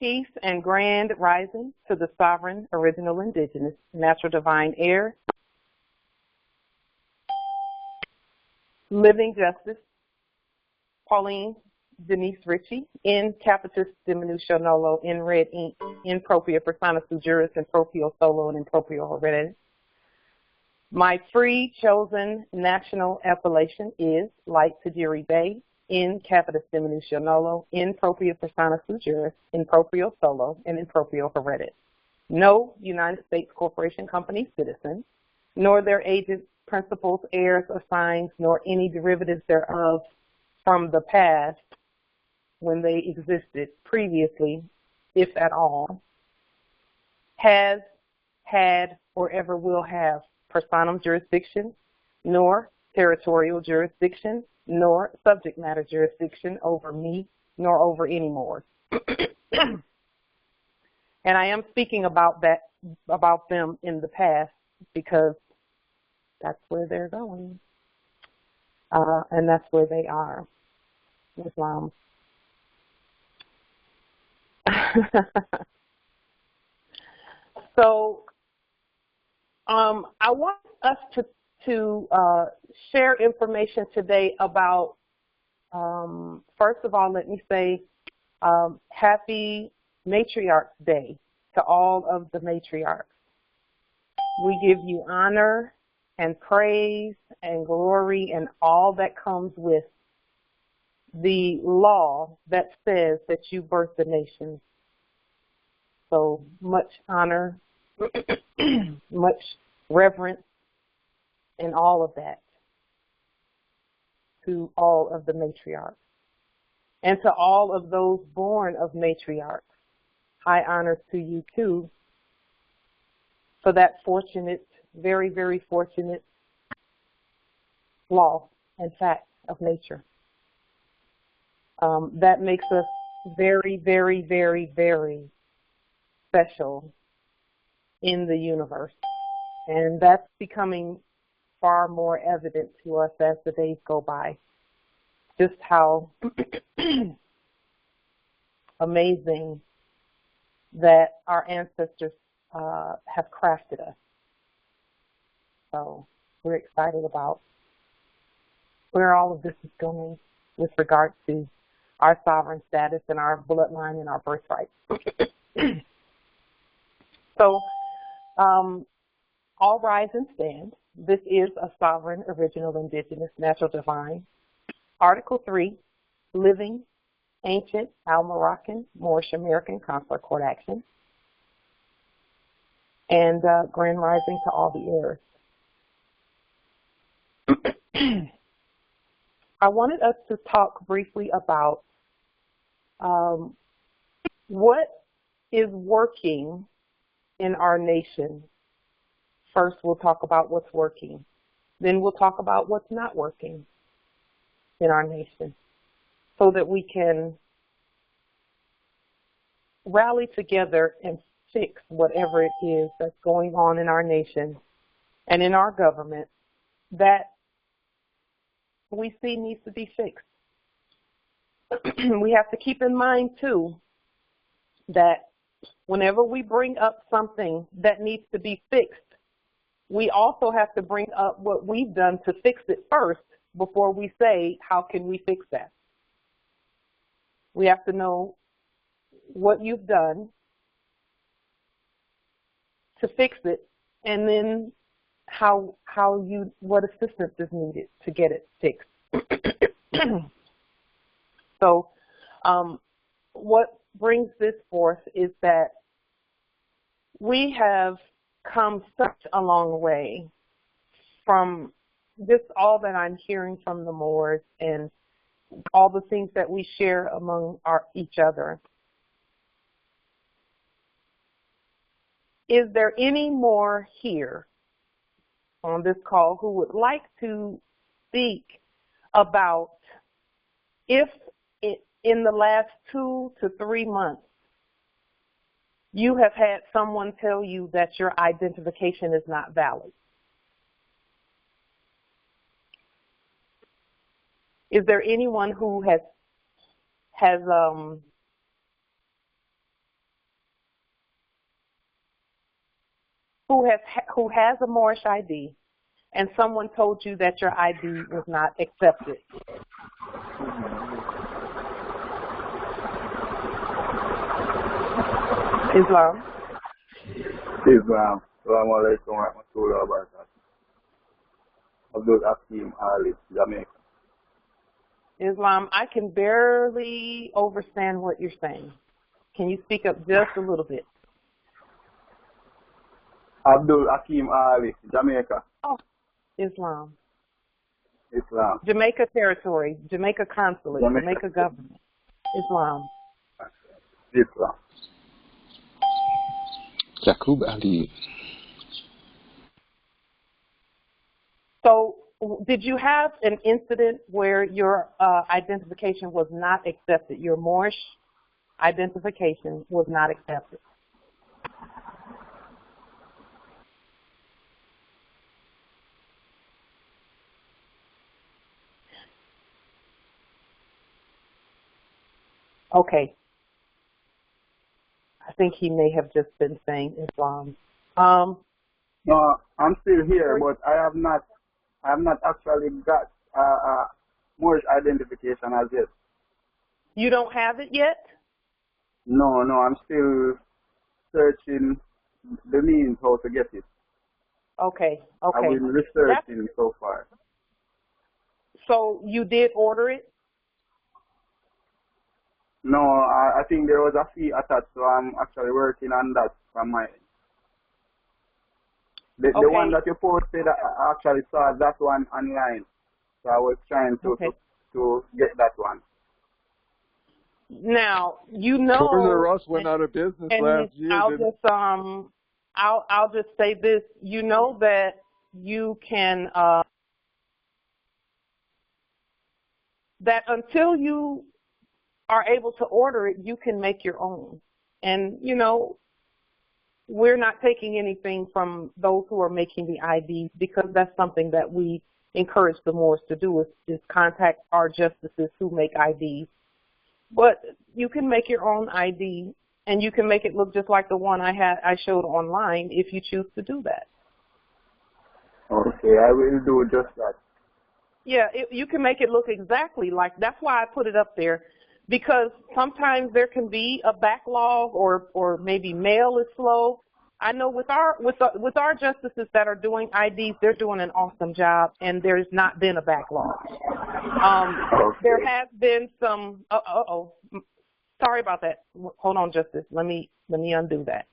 peace, and grand rising to the sovereign, original, indigenous, natural divine heir, living justice, Pauline Denise Ritchie, in capitis diminution nolo, in red ink, in propria persona sui juris, in proprio solo, and in proprio haereditatis. My free chosen national appellation is Light Tajiri Bay, in capitis diminution nolo, in propria persona sui juris, in proprio solo, and in proprio haereditatis. No United States corporation, company, citizen, nor their agents, principals, heirs, assigns, nor any derivatives thereof from the past when they existed previously, if at all, has, had, or ever will have personam jurisdiction, nor territorial jurisdiction, nor subject matter jurisdiction over me, nor over any more. And I am speaking about them in the past because that's where they're going, and that's where they are, Islam. So I want us to share information today about, first of all, let me say happy Matriarchs Day to all of the matriarchs. We give you honor and praise and glory and all that comes with the law that says that you birthed the nation. So much honor, much reverence, and all of that to all of the matriarchs. And to all of those born of matriarchs, high honors to you too for that fortunate, very, very fortunate law and fact of nature. That makes us very, very, very, very special in the universe. And that's becoming far more evident to us as the days go by. Just how amazing that our ancestors have crafted us. So we're excited about where all of this is going with regard to our sovereign status and our bloodline and our birthright. So all rise and stand. This is a sovereign, original, indigenous, natural, divine. Article 3, living, ancient, Al-Moroccan, Moorish American consular court action. And grand rising to all the heirs. I wanted us to talk briefly about what is working in our nation. First, we'll talk about what's working. Then we'll talk about what's not working in our nation so that we can rally together and fix whatever it is that's going on in our nation and in our government that we see needs to be fixed. We have to keep in mind, too, that whenever we bring up something that needs to be fixed, we also have to bring up what we've done to fix it first before we say, how can we fix that? We have to know what you've done to fix it, and then what assistance is needed to get it fixed. So what brings this forth is that we have come such a long way from just all that I'm hearing from the Moors and all the things that we share among each other. Is there any more here on this call who would like to speak about if in the last 2 to 3 months you have had someone tell you that your identification is not valid? Is there anyone who has who has a Moorish ID, and someone told you that your ID was not accepted? Islam. Islam. Assalamu alaikum wa rahmatullahi wa barakatuh. Abdul Hakim Ali, Jamaica. Islam, I can barely understand what you're saying. Can you speak up just a little bit? Abdul Hakim Ali, Jamaica. Oh, Islam. Islam. Jamaica territory, Jamaica consulate, Jamaica government. Islam. Islam. Yaqub Ali. So, did you have an incident where your identification was not accepted? Your Moorish identification was not accepted? Okay. I think he may have just been saying Islam. No, I'm still here, but I have not actually got Moorish identification as yet. You don't have it yet? No, I'm still searching the means how to get it. Okay. I've been researching so far. So you did order it? No, I think there was a fee attached, so I'm actually working on that from my end. The one that you posted, I actually saw that one online, so I was trying to get that one. Now you know. Toys R Us went out of business last year. I'll just say this. You know that you can that until you are able to order it, you can make your own. And you know, we're not taking anything from those who are making the IDs, because that's something that we encourage the Moors to do, is contact our justices who make IDs. But you can make your own ID, and you can make it look just like the one I showed online if you choose to do that. Okay, I will do just that. Yeah, you can make it look exactly like, that's why I put it up there, because sometimes there can be a backlog, or maybe mail is slow. I know with our justices that are doing IDs, they're doing an awesome job, and there's not been a backlog. There has been some. Sorry about that. Hold on, Justice. Let me undo that.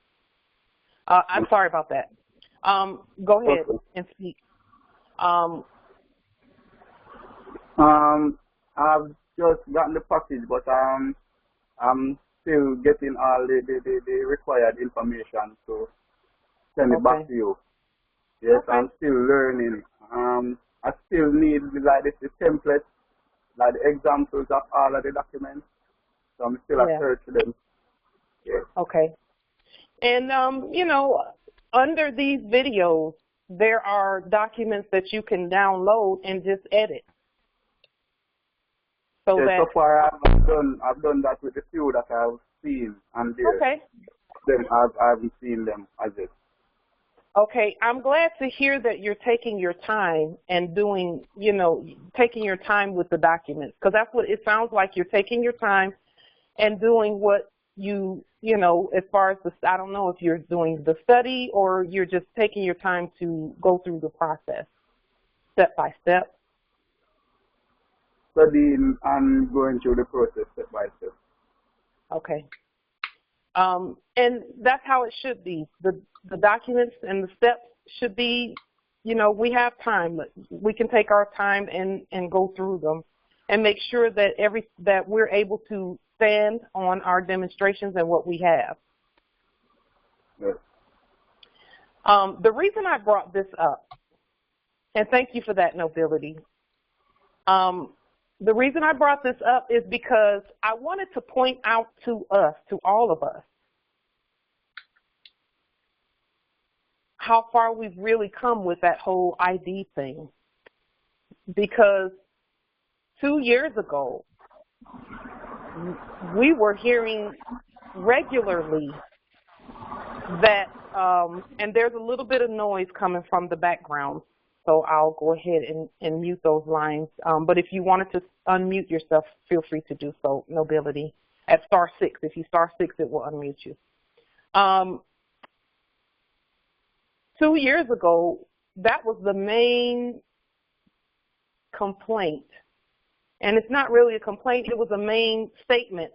I'm sorry about that. Go ahead and speak. I've just gotten the package, but I'm still getting all the required information to send it back to you. Yes, I'm still learning. I still need like the templates, like the examples of all of the documents. So I'm still at search for them. Yes. Okay. And you know, under these videos, there are documents that you can download and just edit. So far I've done that with the few that I've seen, and then I haven't seen them as yet. Okay, I'm glad to hear that you're taking your time and doing, you know, taking your time with the documents, because that's what it sounds like. You're taking your time and doing what you know, as far as I don't know if you're doing the study or you're just taking your time to go through the process, step by step. Studying and going through the process step by step. Okay. And that's how it should be. The documents and the steps should be, you know, we have time. We can take our time and go through them and make sure that that we're able to stand on our demonstrations and what we have. Yes. The reason I brought this up, and thank you for that, Nobility. The reason I brought this up is because I wanted to point out to us, to all of us, how far we've really come with that whole ID thing. Because 2 years ago, we were hearing regularly that, and there's a little bit of noise coming from the background, so I'll go ahead and mute those lines. But if you wanted to unmute yourself, feel free to do so, Nobility, at *6. If you *6, it will unmute you. 2 years ago, that was the main complaint. And it's not really a complaint, it was a main statement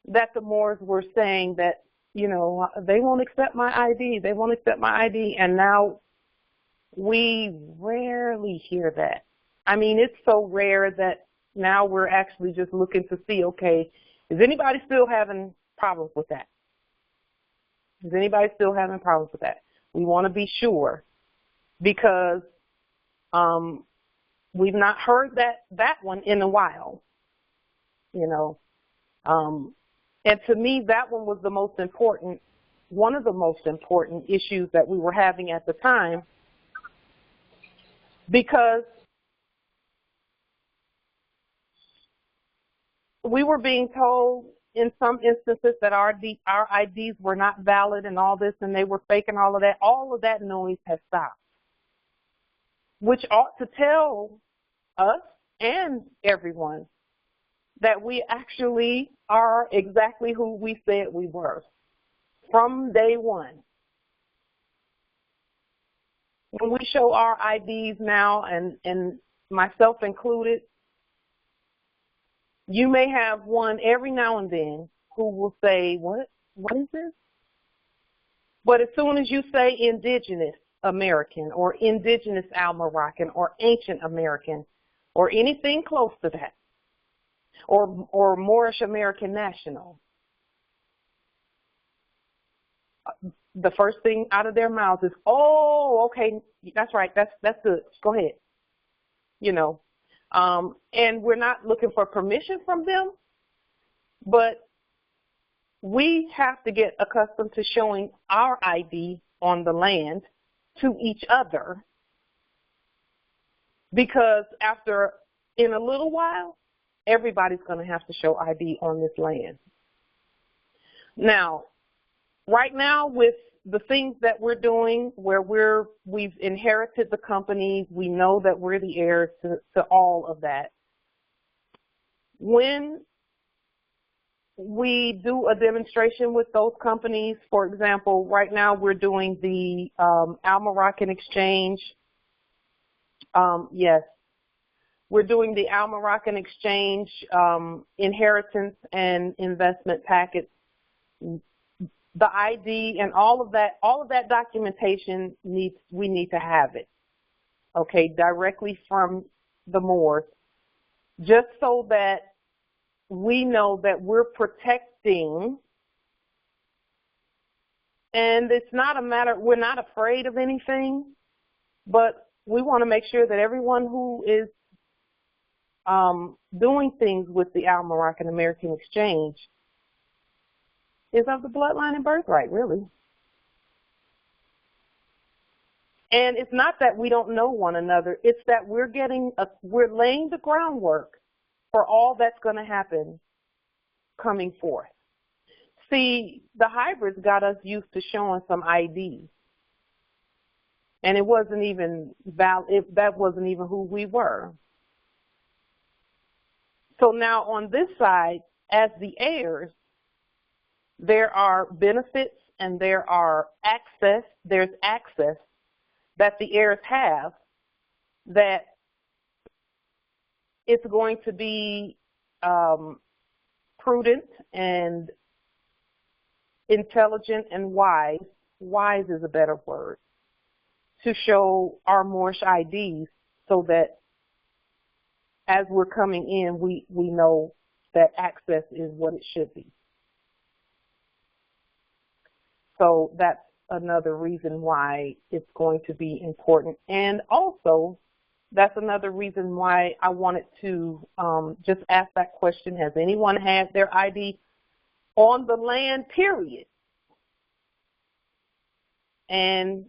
that the Moors were saying that, you know, they won't accept my ID, they won't accept my ID. And now we rarely hear that. I mean, it's so rare that now we're actually just looking to see, okay, is anybody still having problems with that? Is anybody still having problems with that? We want to be sure, because we've not heard that one in a while, you know. And to me, that one was the most important, one of the most important issues that we were having at the time, because we were being told in some instances that our IDs were not valid and all this, and they were fake and all of that. All of that noise has stopped, which ought to tell us and everyone that we actually are exactly who we said we were from day one. When we show our IDs now, and myself included, you may have one every now and then who will say, what is this? But as soon as you say indigenous American or indigenous Al-Moroccan or ancient American or anything close to that, or Moorish American national, the first thing out of their mouths is, oh, okay, that's right, that's good, go ahead, you know. And we're not looking for permission from them, but we have to get accustomed to showing our ID on the land to each other, because in a little while, everybody's going to have to show ID on this land. Now, right now, with the things that we're doing, where we've inherited the companies, we know that we're the heirs to all of that. When we do a demonstration with those companies, for example, right now we're doing the Al-Moroccan exchange. Yes, we're doing the Al-Moroccan exchange inheritance and investment packets. The ID and all of that documentation we need to have it, okay, directly from the Moors, just so that we know that we're protecting. And it's not a matter, we're not afraid of anything, but we want to make sure that everyone who is doing things with the Al-Moroccan American Exchange is of the bloodline and birthright, really. And it's not that we don't know one another. It's that we're laying the groundwork for all that's going to happen coming forth. See, the hybrids got us used to showing some ID, and it wasn't even that wasn't even who we were. So now on this side, as the heirs, there are benefits and there's access that the heirs have that it's going to be prudent and intelligent and wise. Wise is a better word, to show our Moorish IDs, so that as we're coming in, we know that access is what it should be. So that's another reason why it's going to be important. And also, that's another reason why I wanted to just ask that question: has anyone had their ID on the land, period? And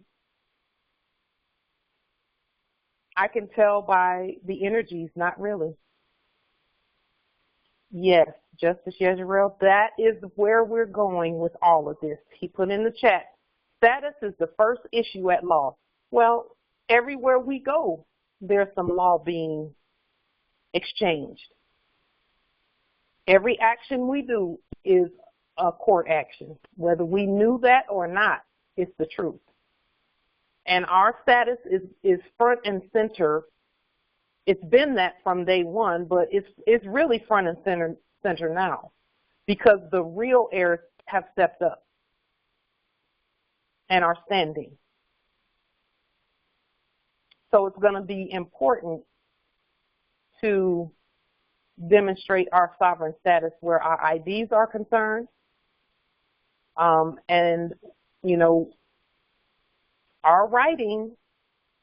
I can tell by the energies, not really. Yes, Justice Yezreel, that is where we're going with all of this. He put in the chat, status is the first issue at law. Well, everywhere we go, there's some law being exchanged. Every action we do is a court action. Whether we knew that or not, it's the truth. And our status is front and center. It's been that from day one, but it's really front and center now, because the real heirs have stepped up and are standing. So it's going to be important to demonstrate our sovereign status where our IDs are concerned. And, you know, our writing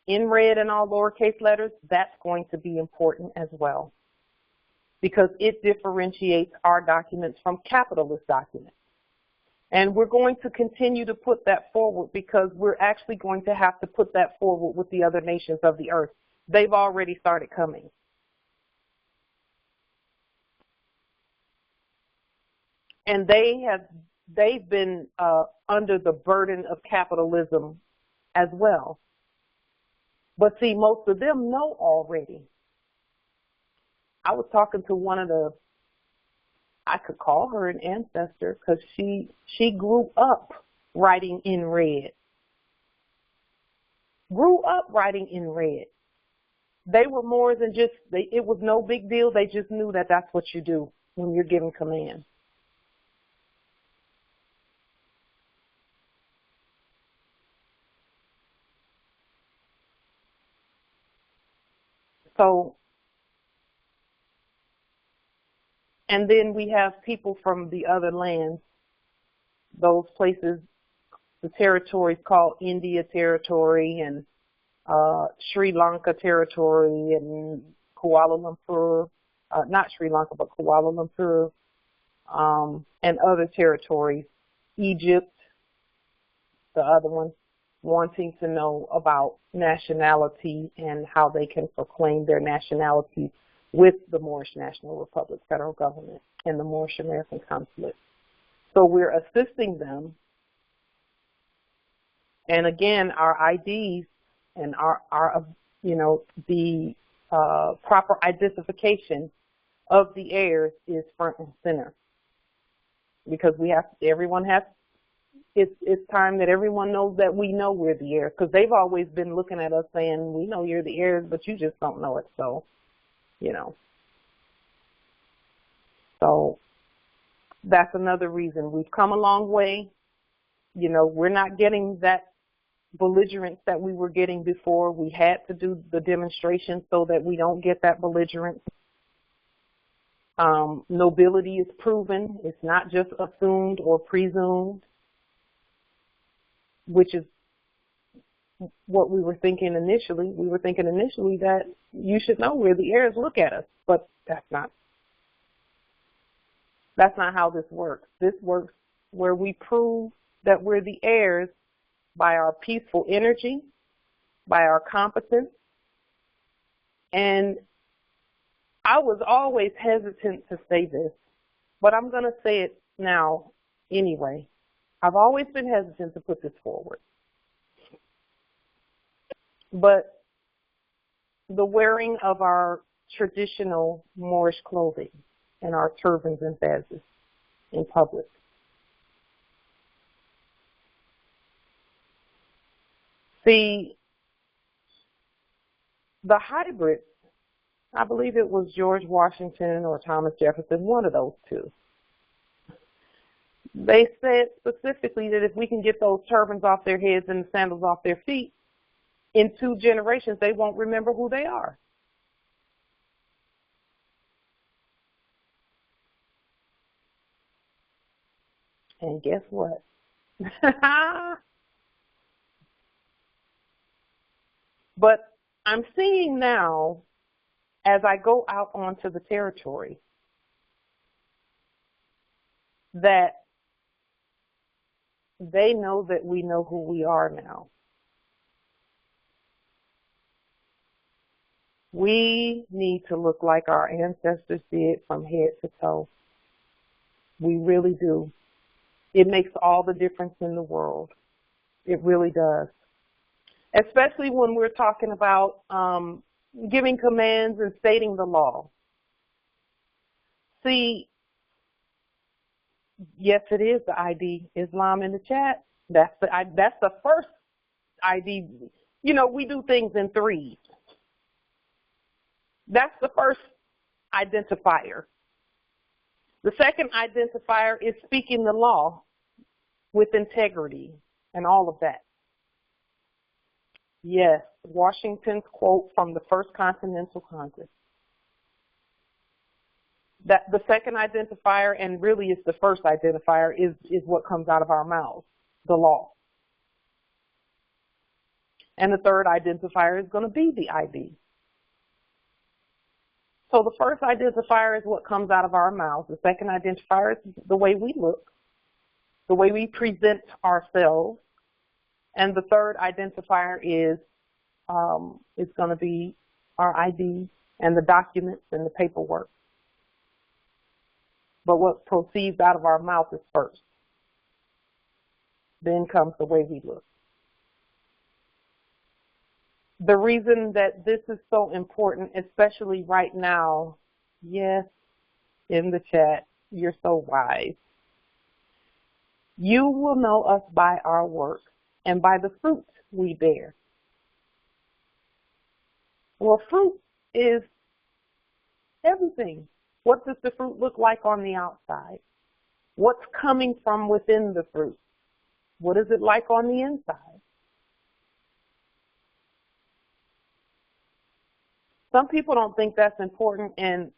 in red and all lowercase letters, that's going to be important as well, because it differentiates our documents from capitalist documents. And we're going to continue to put that forward, because we're actually going to have to put that forward with the other nations of the earth. They've already started coming. And they've been under the burden of capitalism as well. But see, most of them know already. I was talking to one of the, I could call her an ancestor, because she grew up writing in red. Grew up writing in red. They were more than just, it was no big deal. They just knew that that's what you do when you're given command. So, and then we have people from the other lands, those places, the territories called India territory and Sri Lanka territory and Kuala Lumpur, not Sri Lanka, but Kuala Lumpur, and other territories, Egypt, the other one, wanting to know about nationality and how they can proclaim their nationality with the Moorish National Republic federal government and the Moorish American consulate. So we're assisting them. And again, our IDs and our you know, the proper identification of the heirs is front and center, because everyone has. It's time that everyone knows that we know we're the heirs, because they've always been looking at us saying, we know you're the heirs, but you just don't know it. So, you know. So that's another reason. We've come a long way. You know, we're not getting that belligerence that we were getting before. We had to do the demonstration so that we don't get that belligerence. Nobility is proven. It's not just assumed or presumed, which is what we were thinking initially. We were thinking initially that you should know we're the heirs, look at us, but that's not how this works. This works where we prove that we're the heirs by our peaceful energy, by our competence. And I was always hesitant to say this, but I'm going to say it now anyway. I've always been hesitant to put this forward. But the wearing of our traditional Moorish clothing and our turbans and fezes in public. See, the hybrids, I believe it was George Washington or Thomas Jefferson, one of those two. They said specifically that if we can get those turbans off their heads and the sandals off their feet, in 2 generations, they won't remember who they are. And guess what? But I'm seeing now, as I go out onto the territory, that they know that we know who we are now. We need to look like our ancestors did from head to toe. We really do. It makes all the difference in the world. It really does. Especially when we're talking about giving commands and stating the law. See, yes, it is the ID, Islam in the chat. That's the first ID. You know, we do things in threes. That's the first identifier. The second identifier is speaking the law with integrity and all of that. Yes, Washington's quote from the First Continental Congress. That the second identifier, and really it's the first identifier, is what comes out of our mouths, the law. And the third identifier is going to be the ID. So the first identifier is what comes out of our mouths. The second identifier is the way we look, the way we present ourselves. And the third identifier is it's going to be our ID and the documents and the paperwork. But what proceeds out of our mouth is first. Then comes the way we look. The reason that this is so important, especially right now, yes, in the chat, you're so wise. You will know us by our work and by the fruit we bear. Well, fruit is everything. What does the fruit look like on the outside? What's coming from within the fruit? What is it like on the inside? Some people don't think that's important, and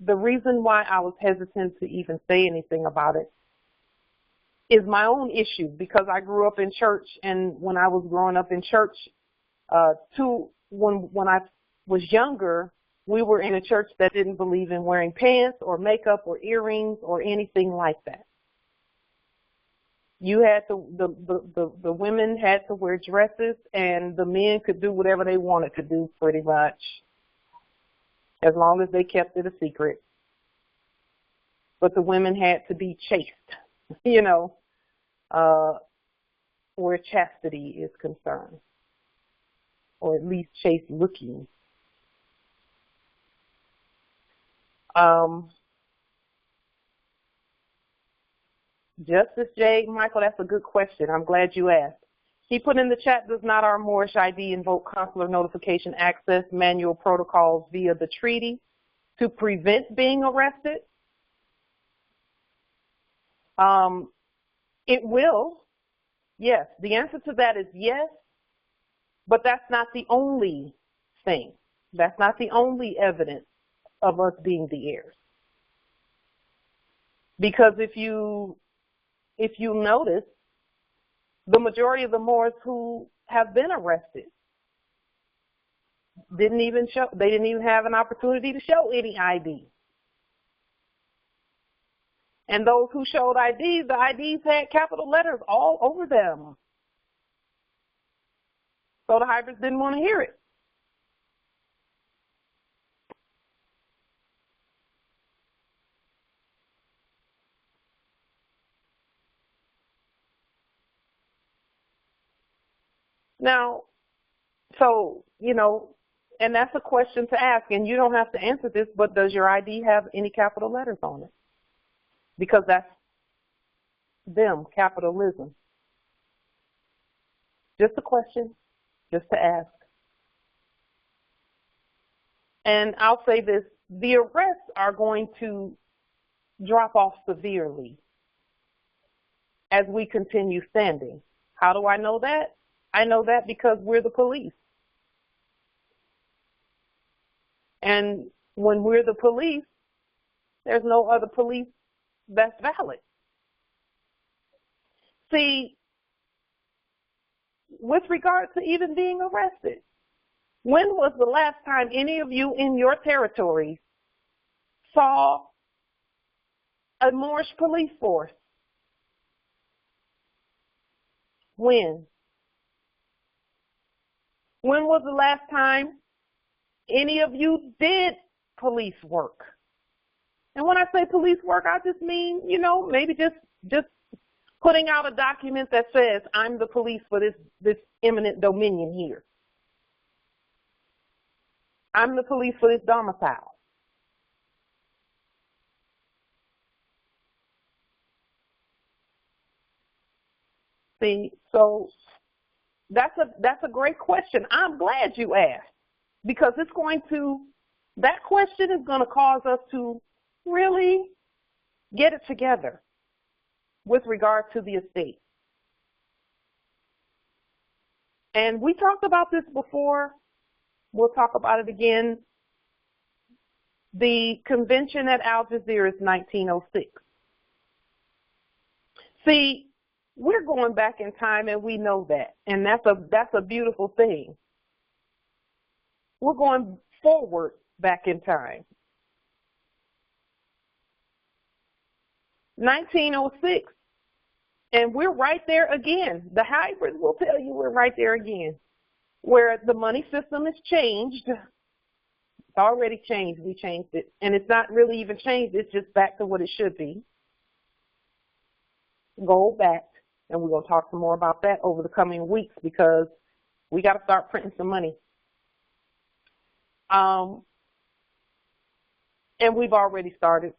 the reason why I was hesitant to even say anything about it is my own issue, because I grew up in church, and when I was growing up in church, when I was younger, we were in a church that didn't believe in wearing pants or makeup or earrings or anything like that. You had to, the women had to wear dresses, and the men could do whatever they wanted to do pretty much, as long as they kept it a secret. But the women had to be chaste, you know, where chastity is concerned, or at least chaste looking. Justice J. Michael, that's a good question. I'm glad you asked. He put in the chat, does not our Moorish ID invoke consular notification access manual protocols via the treaty to prevent being arrested? It will, yes. The answer to that is yes, but that's not the only thing. That's not the only evidence of us being the heirs. Because if you notice, the majority of the Moors who have been arrested didn't even have an opportunity to show any ID. And those who showed IDs, the IDs had capital letters all over them. So the hybrids didn't want to hear it. Now, so, you know, and that's a question to ask, and you don't have to answer this, but does your ID have any capital letters on it? Because that's them, capitalism. Just a question, just to ask. And I'll say this, the arrests are going to drop off severely as we continue standing. How do I know that? I know that because we're the police. And when we're the police, there's no other police that's valid. See, with regard to even being arrested, when was the last time any of you in your territory saw a Moorish police force? When? When was the last time any of you did police work? And when I say police work, I just mean, you know, maybe just putting out a document that says I'm the police for this eminent dominion here. I'm the police for this domicile. See, so that's a great question. I'm glad you asked, because that question is going to cause us to really get it together with regard to the estate. And we talked about this before. We'll talk about it again. The convention at Algiers is 1906. See, we're going back in time, and we know that, and that's a beautiful thing. We're going forward back in time. 1906, and we're right there again. The hybrids will tell you we're right there again, where the money system has changed. It's already changed. We changed it, and it's not really even changed. It's just back to what it should be. Go back. And we're going to talk some more about that over the coming weeks, because we got to start printing some money. And we've already started.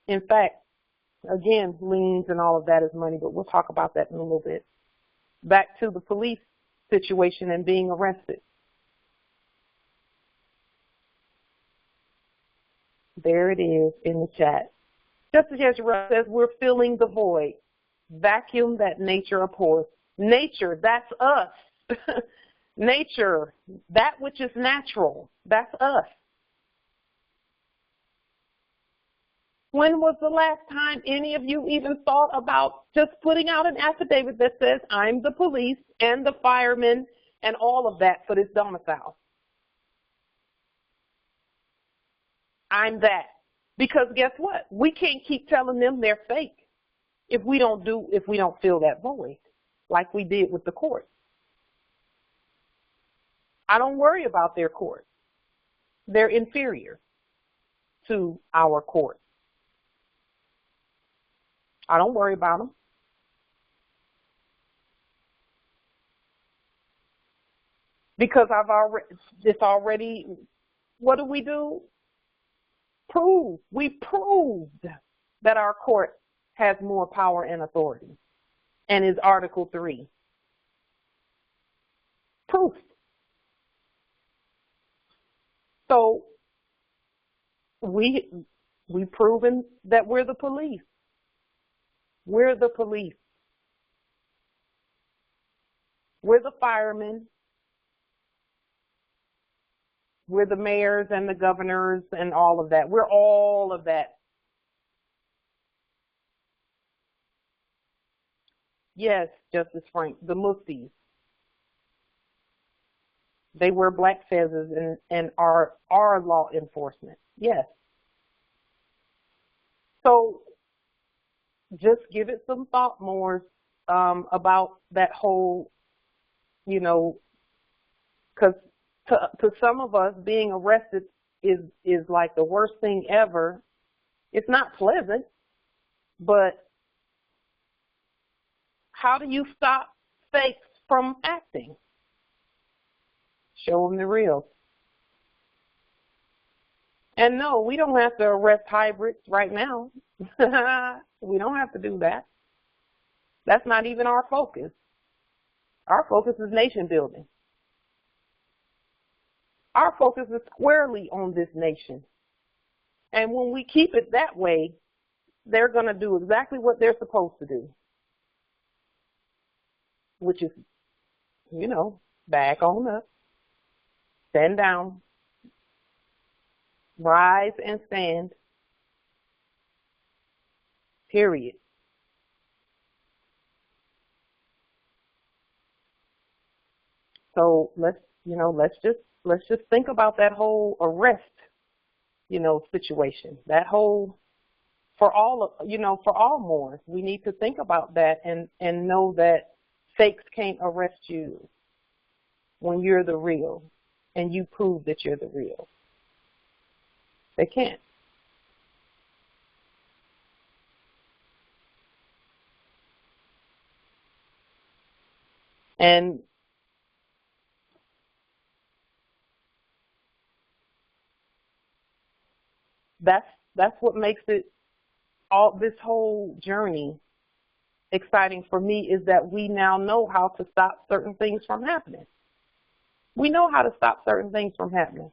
In fact, again, liens and all of that is money, but we'll talk about that in a little bit. Back to the police situation and being arrested. There it is in the chat. Just as Yeshua says, we're filling the void. Vacuum that nature abhors. Nature, that's us. Nature, that which is natural, that's us. When was the last time any of you even thought about just putting out an affidavit that says I'm the police and the firemen and all of that for this domicile? I'm that. Because guess what? We can't keep telling them they're fake if we don't fill that void like we did with the court. I don't worry about their court. They're inferior to our court. I don't worry about them. Because it's already, what do? We proved that our court has more power and authority, and is Article 3. Proof. So we've proven that we're the police. We're the police. We're the firemen. We're the mayors and the governors and all of that. We're all of that. Yes, Justice Frank, the muftis. They wear black feathers and are law enforcement. Yes. So just give it some thought more about that whole, you know, because to some of us, being arrested is like the worst thing ever. It's not pleasant, but how do you stop fakes from acting? Show them the real. And no, we don't have to arrest hybrids right now. We don't have to do that. That's not even our focus. Our focus is nation building. Our focus is squarely on this nation. And when we keep it that way, they're going to do exactly what they're supposed to do, which is, you know, back on up, stand down, rise and stand, period. So let's just think about that whole arrest, situation. That whole, for all Moors, we need to think about that and know that fakes can't arrest you when you're the real and you prove that you're the real. They can't. And that's what makes it this whole journey exciting for me, is that we now know how to stop certain things from happening. We know how to stop certain things from happening.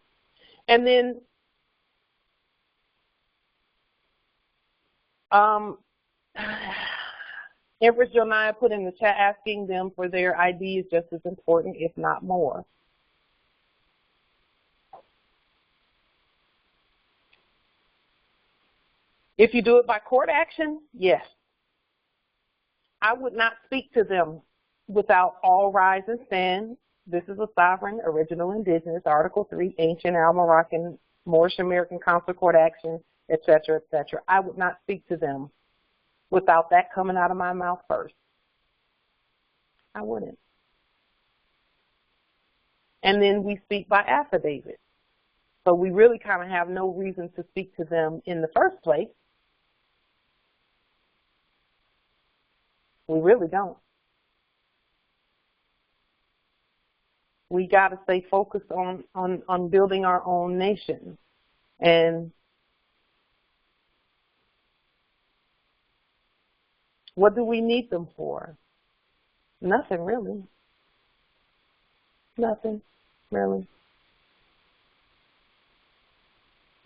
And then Empress Jonaya put in the chat, asking them for their ID is just as important, if not more. If you do it by court action, yes. I would not speak to them without all rise and stand. This is a sovereign, original, indigenous, Article 3, ancient, Al-Moroccan, Moorish American Council Court action, etc., etc. I would not speak to them without that coming out of my mouth first. I wouldn't. And then we speak by affidavit. So we really kind of have no reason to speak to them in the first place. We really don't. We got to stay focused on building our own nation. And what do we need them for? Nothing, really. Nothing, really.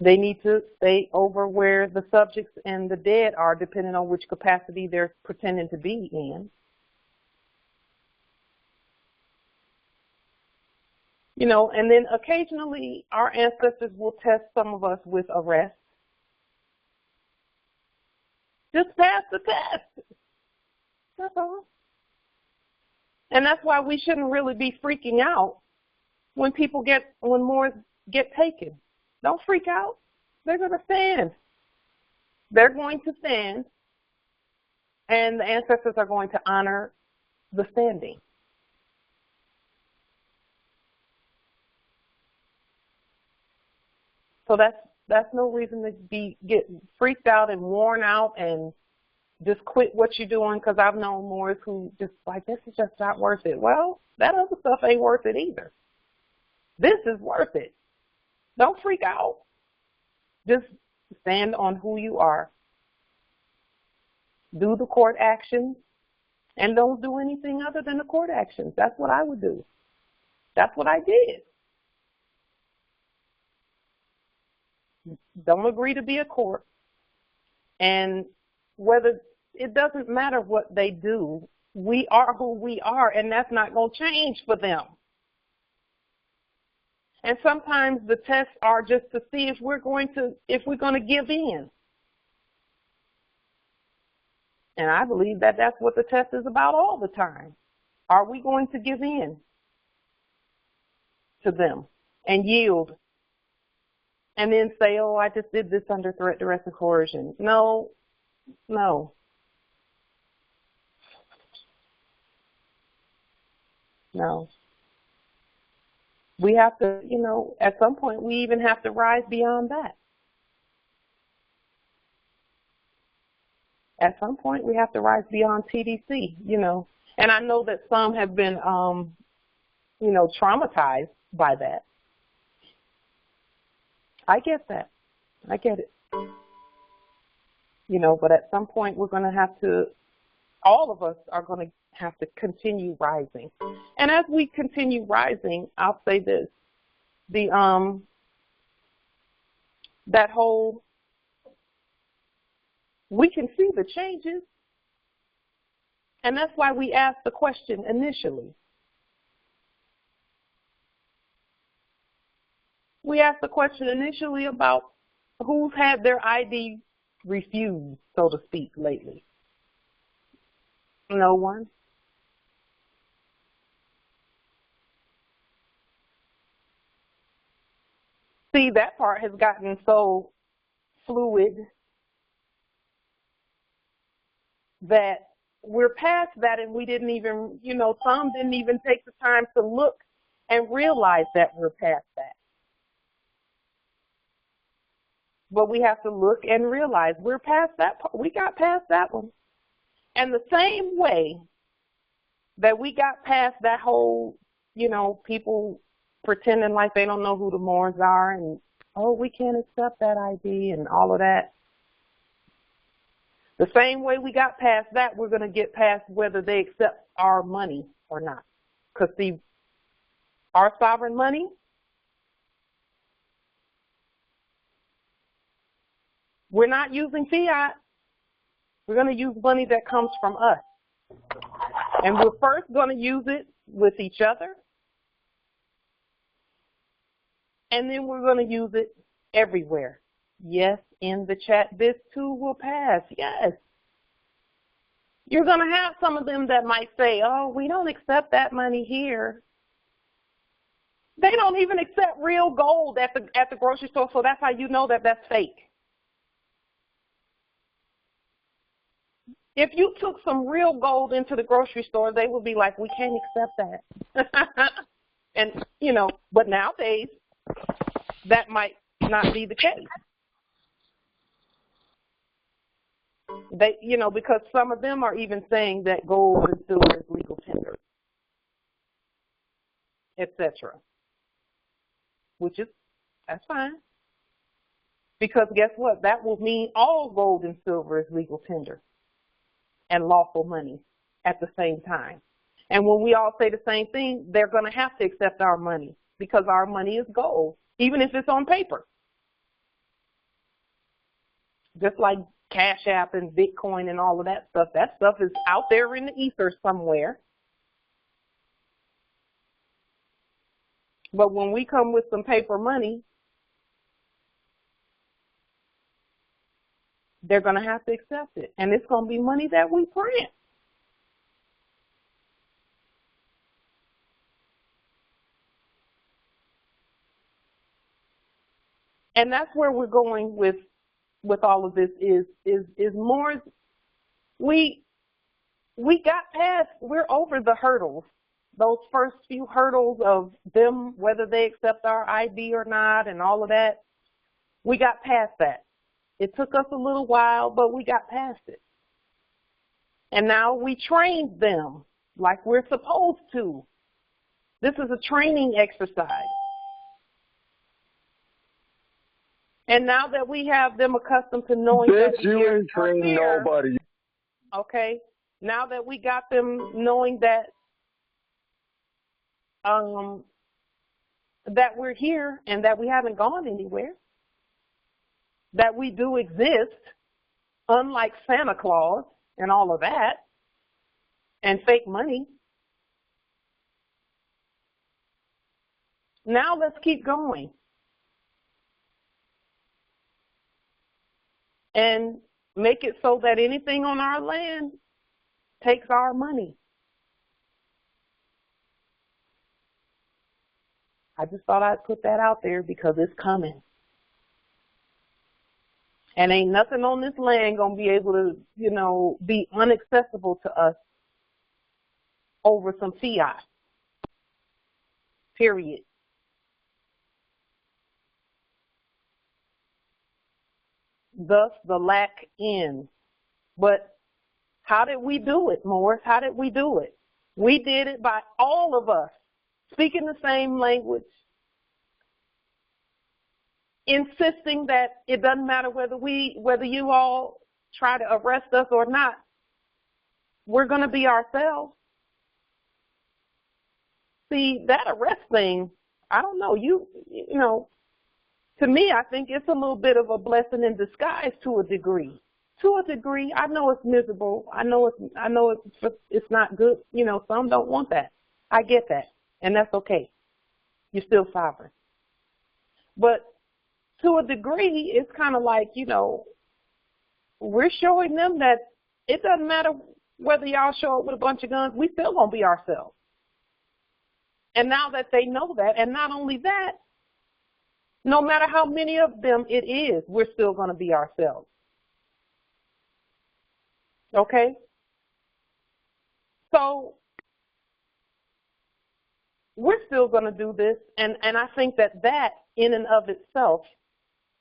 They need to stay over where the subjects and the dead are, depending on which capacity they're pretending to be in. You know, and then occasionally our ancestors will test some of us with arrest. Just pass the test. That's all. And that's why we shouldn't really be freaking out when Moors get taken. Don't freak out. They're going to stand. They're going to stand, and the ancestors are going to honor the standing. So that's no reason to get freaked out and worn out and just quit what you're doing, because I've known Moors who just like, this is just not worth it. Well, that other stuff ain't worth it either. This is worth it. Don't freak out. Just stand on who you are. Do the court actions, and don't do anything other than the court actions. That's what I would do. That's what I did. Don't agree to be a court. And whether it doesn't matter what they do, we are who we are, and that's not going to change for them. And sometimes the tests are just to see if we're going to give in. And I believe that that's what the test is about all the time. Are we going to give in to them and yield? And then say, oh, I just did this under threat, duress, and coercion. No, no. No. We have to, you know, at some point we even have to rise beyond that. At some point we have to rise beyond TDC, you know. And I know that some have been, you know, traumatized by that. I get that. I get it. You know, but at some point we're going to have to, all of us are going to have to continue rising. And as we continue rising, I'll say this, that whole, we can see the changes. And that's why we asked the question initially. We asked the question initially about who's had their ID refused, so to speak, lately. No one. See, that part has gotten so fluid that we're past that, and we didn't even, you know, some didn't even take the time to look and realize that we're past that. But we have to look and realize we're past that part. We got past that one. And the same way that we got past that whole, you know, people pretending like they don't know who the Moors are and, oh, we can't accept that ID and all of that. The same way we got past that, we're going to get past whether they accept our money or not. Because, see, our sovereign money, we're not using fiat. We're going to use money that comes from us. And we're first going to use it with each other. And then we're going to use it everywhere. Yes, in the chat, this too will pass. Yes. You're going to have some of them that might say, oh, we don't accept that money here. They don't even accept real gold at the grocery store, so that's how you know that that's fake. If you took some real gold into the grocery store, they would be like, we can't accept that. And, you know, but nowadays, that might not be the case. They, you know, because some of them are even saying that gold and silver is legal tender, etc. Which is, that's fine. Because guess what? That will mean all gold and silver is legal tender and lawful money at the same time. And when we all say the same thing, they're going to have to accept our money because our money is gold, even if it's on paper. Just like Cash App and Bitcoin and all of that stuff is out there in the ether somewhere. But when we come with some paper money, they're going to have to accept it. And it's going to be money that we print. And that's where we're going with all of this is more, we got past, we're over the hurdles, those first few hurdles of them, whether they accept our ID or not and all of that. We got past that. It took us a little while, but we got past it. And now we trained them like we're supposed to. This is a training exercise. And now that we have them accustomed to knowing that you ain't trained nobody. Okay. Now that we got them knowing that that we're here and that we haven't gone anywhere, that we do exist, unlike Santa Claus and all of that, and fake money. Now let's keep going. And make it so that anything on our land takes our money. I just thought I'd put that out there because it's coming. And ain't nothing on this land going to be able to, you know, be inaccessible to us over some fiat. Period. Thus, the lack ends. But how did we do it, Morris? How did we do it? We did it by all of us speaking the same language, insisting that it doesn't matter whether you all try to arrest us or not, we're going to be ourselves. See, that arrest thing, I don't know, you know, to me, I think it's a little bit of a blessing in disguise to a degree. To a degree, I know it's miserable. I know it's not good. You know, some don't want that. I get that, and that's okay. You're still sovereign. But to a degree, it's kind of like, you know, we're showing them that it doesn't matter whether y'all show up with a bunch of guns, we still gonna be ourselves. And now that they know that, and not only that, no matter how many of them it is, we're still going to be ourselves. Okay? So we're still going to do this, and I think that in and of itself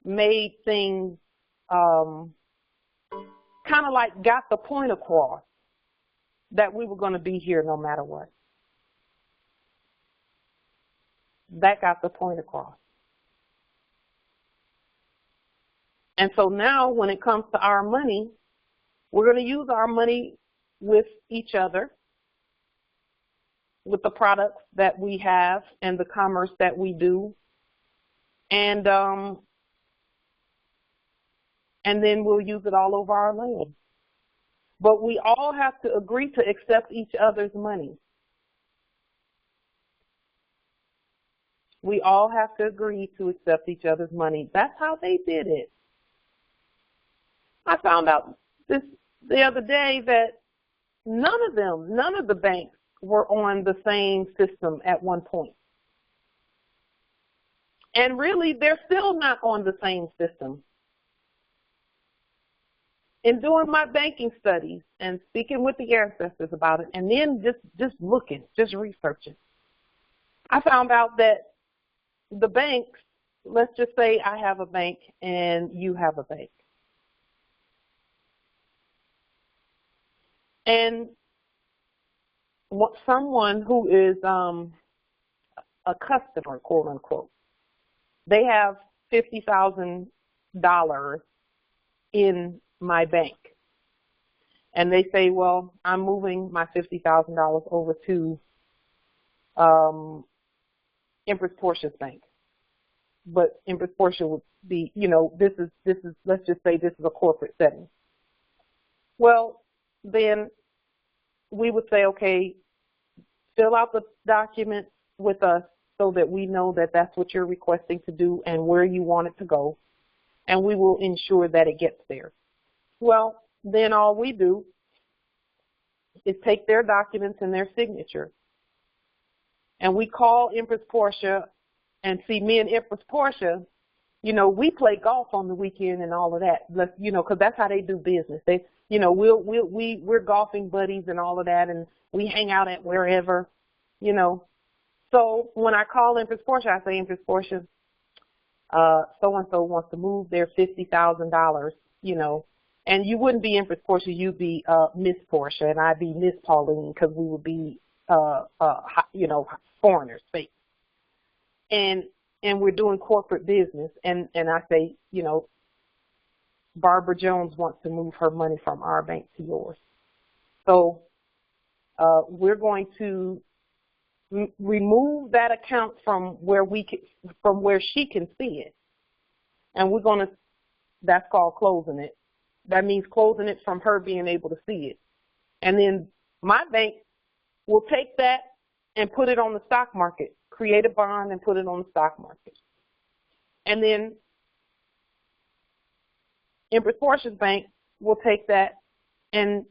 made things kind of like got the point across that we were going to be here no matter what. That got the point across. And so now when it comes to our money, we're going to use our money with each other, with the products that we have and the commerce that we do. And then we'll use it all over our land. But we all have to agree to accept each other's money. We all have to agree to accept each other's money. That's how they did it. I found out this the other day that none of the banks were on the same system at one point. And really, they're still not on the same system. In doing my banking studies and speaking with the ancestors about it, and then just looking, just researching, I found out that the banks, let's just say I have a bank and you have a bank. And someone who is a customer, quote unquote, they have $50,000 in my bank. And they say, well, I'm moving my $50,000 over to Empress Portia's bank. But Empress Portia would be, this is, let's just say this is a corporate setting. Well, then we would say, okay, fill out the documents with us so that we know that that's what you're requesting to do and where you want it to go, and we will ensure that it gets there. Well, then all we do is take their documents and their signature, and we call Empress Portia, and see, me and Empress Portia, we play golf on the weekend and all of that, because that's how they do business. They, we're golfing buddies and all of that, and we hang out at wherever, So when I call Empress Portia, I say, Empress Portia, so-and-so wants to move their $50,000, and you wouldn't be Empress Portia, you'd be Miss Portia, and I'd be Miss Pauline, because we would be, foreigners, fake. And we're doing corporate business, and I say, Barbara Jones wants to move her money from our bank to yours. So we're going to remove that account from where she can see it, and we're going to. That's called closing it. That means closing it from her being able to see it, and then my bank will take that and put it on the stock market, create a bond and put it on the stock market, and then Empress Portia's bank will take that and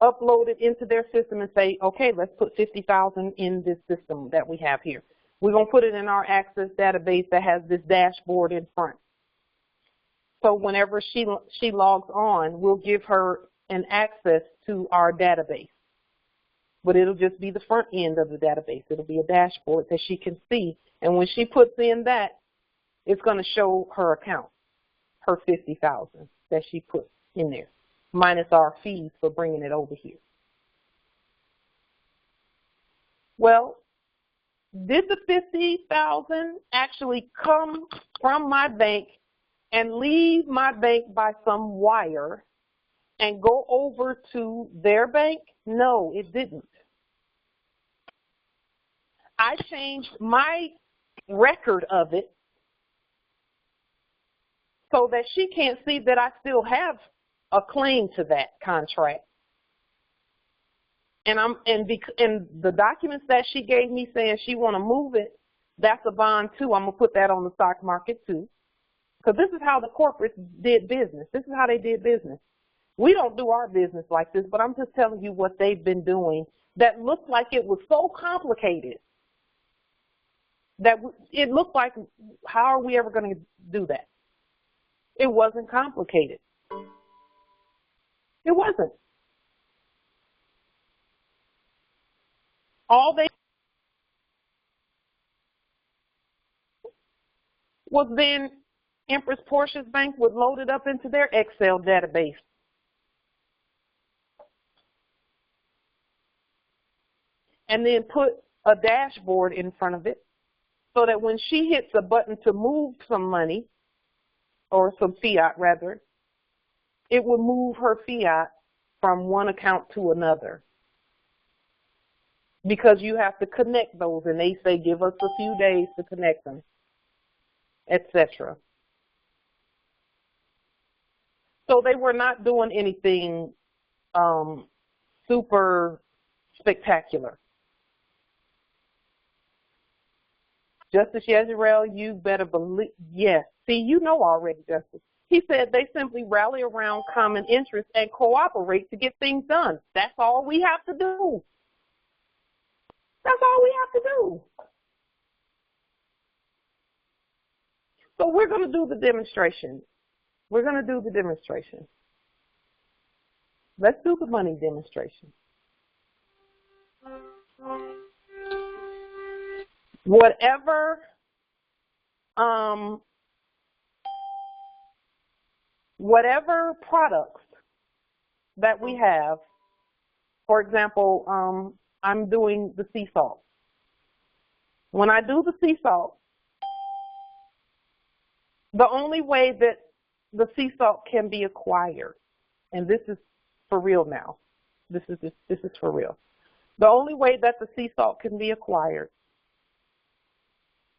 upload it into their system and say, okay, let's put $50,000 in this system that we have here. We're going to put it in our Access database that has this dashboard in front. So whenever she logs on, we'll give her an access to our database. But it'll just be the front end of the database. It'll be a dashboard that she can see. And when she puts in that, it's going to show her account, her $50,000 that she put in there, minus our fees for bringing it over here. Well, did the $50,000 actually come from my bank and leave my bank by some wire and go over to their bank? No, it didn't. I changed my record of it so that she can't see that I still have a claim to that contract. And the documents that she gave me saying she want to move it, that's a bond too. I'm going to put that on the stock market too. Because this is how the corporates did business. This is how they did business. We don't do our business like this, but I'm just telling you what they've been doing that looked like it was so complicated that it looked like, how are we ever going to do that? It wasn't complicated. It wasn't. All they was then Empress Portia's bank would load it up into their Excel database. and then put a dashboard in front of it so that when she hits a button to move some money, or some fiat rather, it will move her fiat from one account to another. Because you have to connect those, and they say give us a few days to connect them, etc. So they were not doing anything super spectacular. Justice Yezreel, you better believe, yes. See, you know already, Justice. He said they simply rally around common interests and cooperate to get things done. That's all we have to do. That's all we have to do. So we're going to do the demonstration. We're going to do the demonstration. Let's do the money demonstration. Whatever products that we have, for example, I'm doing the sea salt. When I do the sea salt, the only way that the sea salt can be acquired, and this is for real now, this is for real. The only way that the sea salt can be acquired,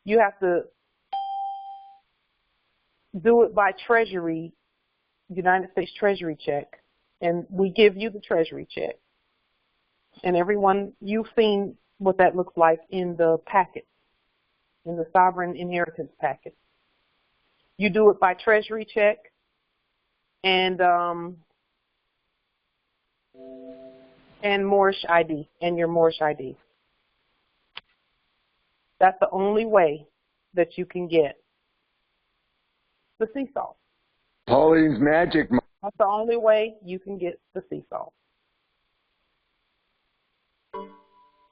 you have to do it by Treasury, United States Treasury check, and we give you the Treasury check. And everyone, you've seen what that looks like in the packet, in the sovereign inheritance packet. You do it by Treasury check and moorishe ID, and your moorishe ID. That's the only way that you can get the sea salt. Pauline's magic. That's the only way you can get the sea salt.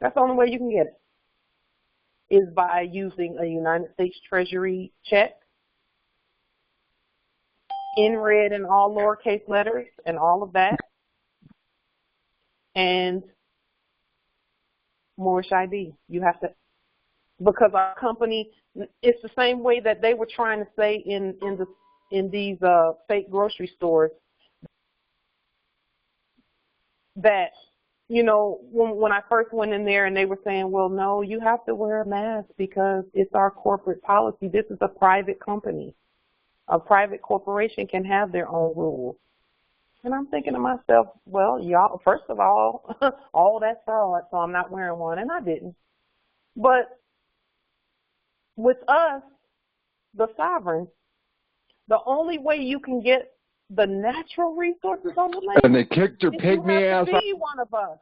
That's the only way you can get it, is by using a United States Treasury check in red in all lowercase letters and all of that, and moorishe ID. You have to, because our company, it's the same way that they were trying to say in these fake grocery stores that, you know, when I first went in there and they were saying, well, no, you have to wear a mask because it's our corporate policy. This is a private company. A private corporation can have their own rules. And I'm thinking to myself, well, y'all, first of all that's fraud, so I'm not wearing one, and I didn't. But with us, the sovereigns, the only way you can get the natural resources on the land, and they kicked her pygmy ass out. Be one of us.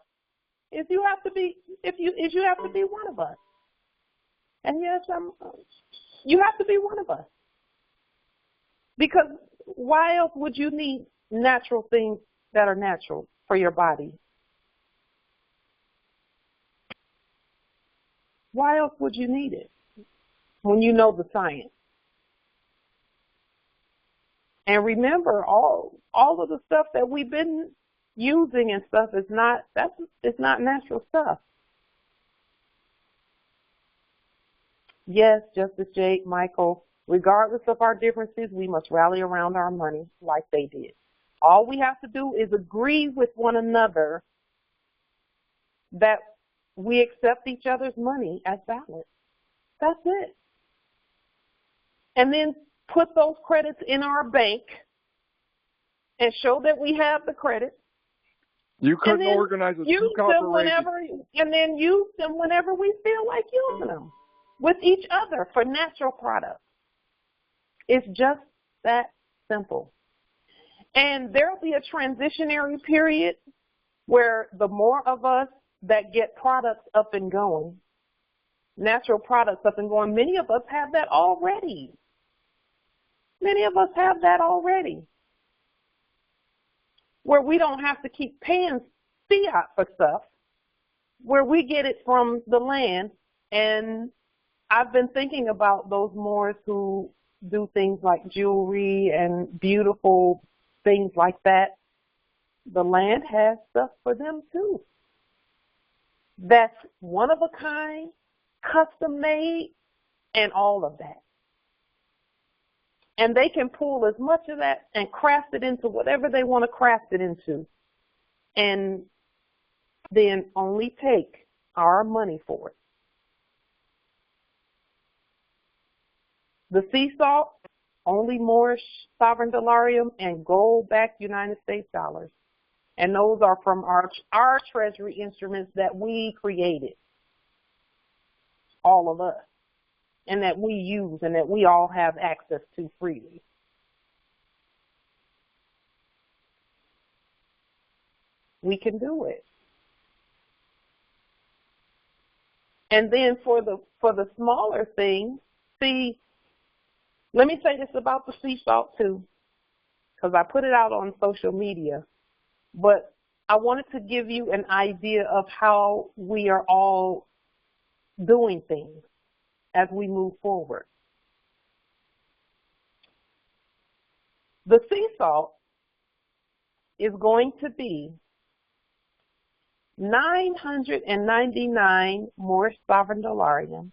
If you have to be, you have to be one of us. And yes, you have to be one of us. Because why else would you need natural things that are natural for your body? Why else would you need it when you know the science? And remember, all of the stuff that we've been using and stuff is not, it's not natural stuff. Yes, Justice Jake, Michael, regardless of our differences, we must rally around our money like they did. All we have to do is agree with one another that we accept each other's money as valid. That's it. And then put those credits in our bank and show that we have the credit. You couldn't organize a use them whenever, and then use them whenever we feel like using them with each other for natural products. It's just that simple. And there'll be a transitionary period where the more of us that get products up and going, natural products up and going, many of us have that already. Many of us have that already. Where we don't have to keep paying fiat for stuff, where we get it from the land. And I've been thinking about those Moors who do things like jewelry and beautiful things like that. The land has stuff for them too. that's one of a kind, custom made, and all of that. And they can pull as much of that and craft it into whatever they want to craft it into, and then only take our money for it. The sea salt, only moorishe sovereign dollarium and gold-backed United States dollars. And those are from our Treasury Instruments that we created, all of us, and that we use and that we all have access to freely. We can do it. And then for the smaller things, see, let me say this about the sea salt too, because I put it out on social media, but I wanted to give you an idea of how we are all doing things as we move forward. The sea salt is going to be 999 moorishe sovereign dollarium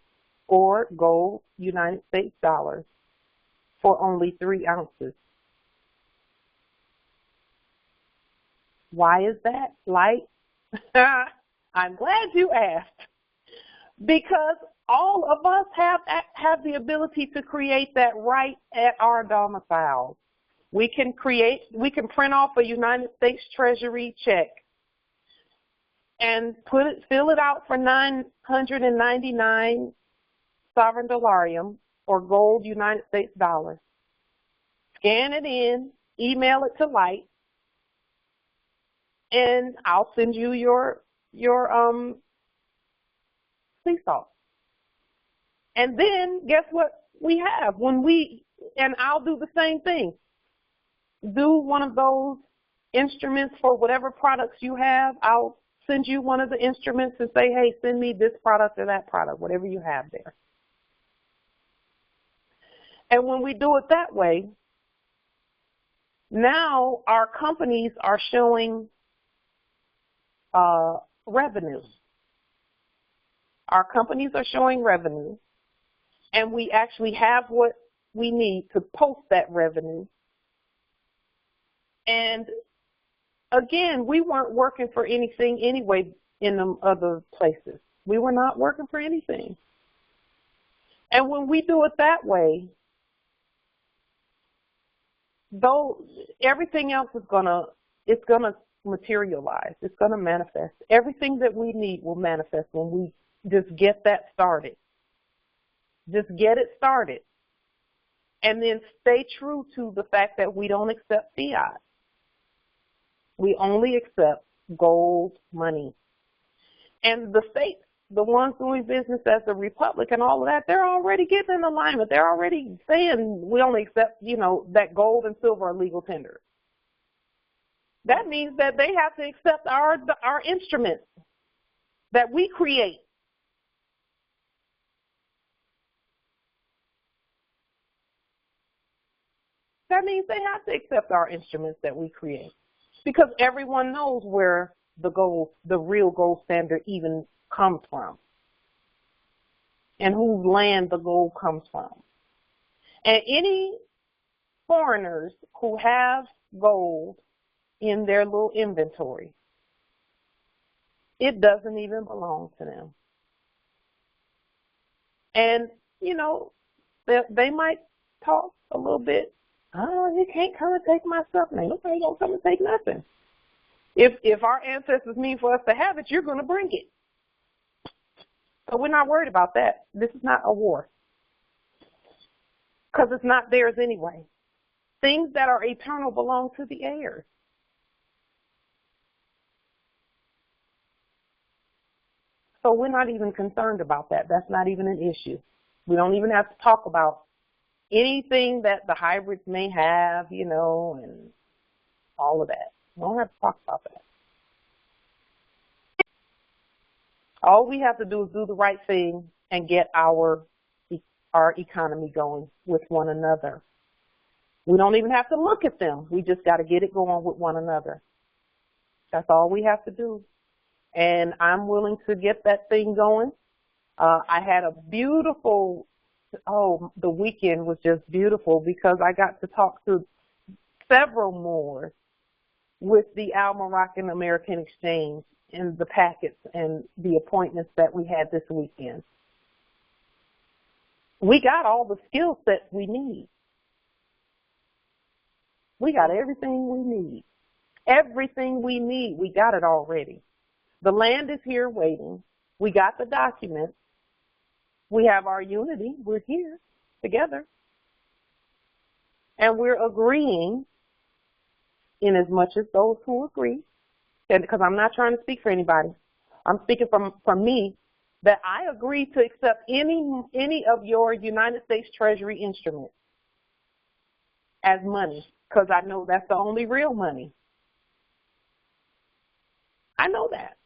or gold United States dollars for only 3 ounces. Why is that, Light? I'm glad you asked. Because all of us have the ability to create that right at our domicile. We can print off a United States Treasury check and fill it out for 999 sovereign dollarium or gold United States dollars. Scan it in, email it to Light, and I'll send you your sea salt. And then guess what we have and I'll do the same thing. Do one of those instruments for whatever products you have. I'll send you one of the instruments and say, hey, send me this product or that product, whatever you have there. And when we do it that way, now our companies are showing revenue. Our companies are showing revenue, and we actually have what we need to post that revenue. And again, we weren't working for anything anyway in them other places. We were not working for anything. And when we do it that way, though everything else is gonna materialize. It's gonna manifest. Everything that we need will manifest when we just get that started. Just get it started. And then stay true to the fact that we don't accept fiat. We only accept gold money. And the states, the ones doing business as a republic and all of that, they're already getting in alignment. They're already saying we only accept, that gold and silver are legal tender. That means that they have to accept our instruments that we create. That means they have to accept our instruments that we create, because everyone knows where the real gold standard even comes from and whose land the gold comes from. And any foreigners who have gold in their little inventory, it doesn't even belong to them. And, they might talk a little bit, oh, you can't come and take my stuff. Ain't nobody gonna come and take nothing. If our ancestors mean for us to have it, you're gonna bring it. So we're not worried about that. This is not a war, because it's not theirs anyway. Things that are eternal belong to the heirs. So we're not even concerned about that. That's not even an issue. We don't even have to talk about anything that the hybrids may have, and all of that. We don't have to talk about that. All we have to do is do the right thing and get our economy going with one another. We don't even have to look at them. We just got to get it going with one another. That's all we have to do. and I'm willing to get that thing going. I had a beautiful, the weekend was just beautiful because I got to talk to several Moors with the Al-Moroccan American Exchange and the packets and the appointments that we had this weekend. We got all the skill sets we need. We got everything we need. Everything we need, we got it already. The land is here waiting. We got the documents. We have our unity. We're here together. And we're agreeing, in as much as those who agree, and because I'm not trying to speak for anybody, I'm speaking from me, that I agree to accept any of your United States Treasury instruments as money, because I know that's the only real money. I know that.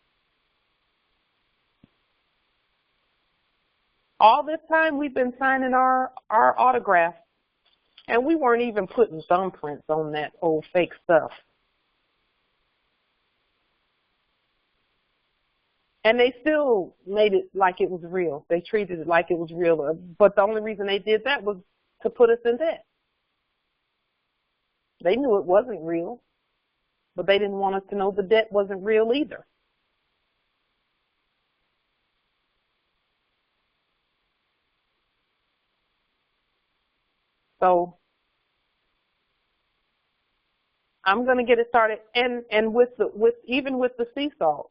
All this time we've been signing our autographs, and we weren't even putting thumbprints on that old fake stuff. And they still made it like it was real. They treated it like it was real. But the only reason they did that was to put us in debt. They knew it wasn't real, but they didn't want us to know the debt wasn't real either. So I'm going to get it started, and even with the sea salt,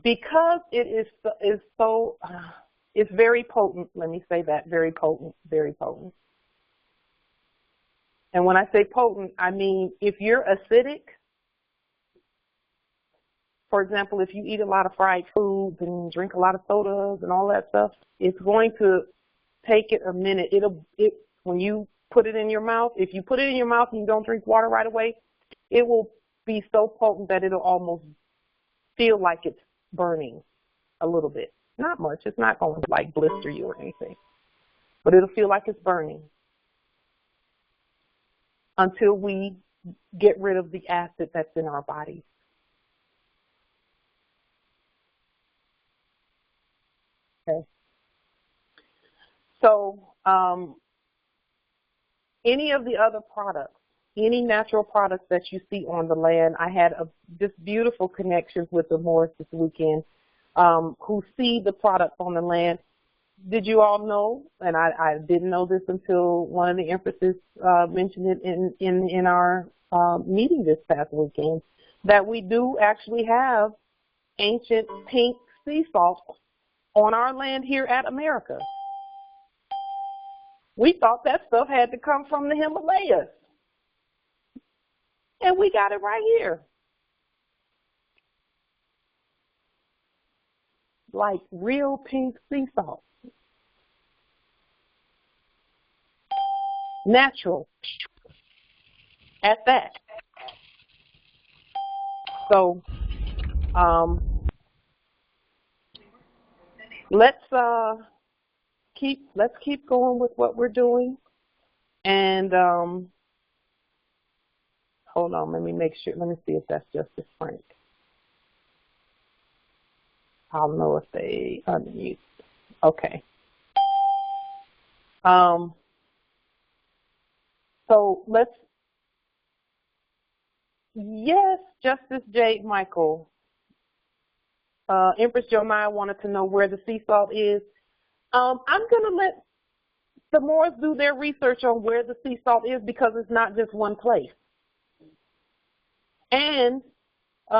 because it is so it's very potent. Let me say that, very potent, very potent. And when I say potent, I mean if you're acidic, for example, if you eat a lot of fried foods and drink a lot of sodas and all that stuff, it's going to take it a minute. When you put it in your mouth, if you put it in your mouth and you don't drink water right away, it will be so potent that it'll almost feel like it's burning a little bit. Not much. It's not going to like blister you or anything, but it'll feel like it's burning until we get rid of the acid that's in our bodies. Okay. So any of the other products, any natural products that you see on the land, I had just beautiful connections with the Moors this weekend who see the products on the land. Did you all know, and I didn't know this until one of the empresses mentioned it in our meeting this past weekend, that we do actually have ancient pink sea salt on our land here at America. We thought that stuff had to come from the Himalayas. And we got it right here. Like real pink sea salt. Natural. At that. So, let's keep going with what we're doing, and hold on, let me see if that's Justice Frank. I'll know if they unmute. Okay. So yes, Justice Jade Michael. Empress Jomai wanted to know where the sea salt is. I'm going to let the Moors do their research on where the sea salt is, because it's not just one place. And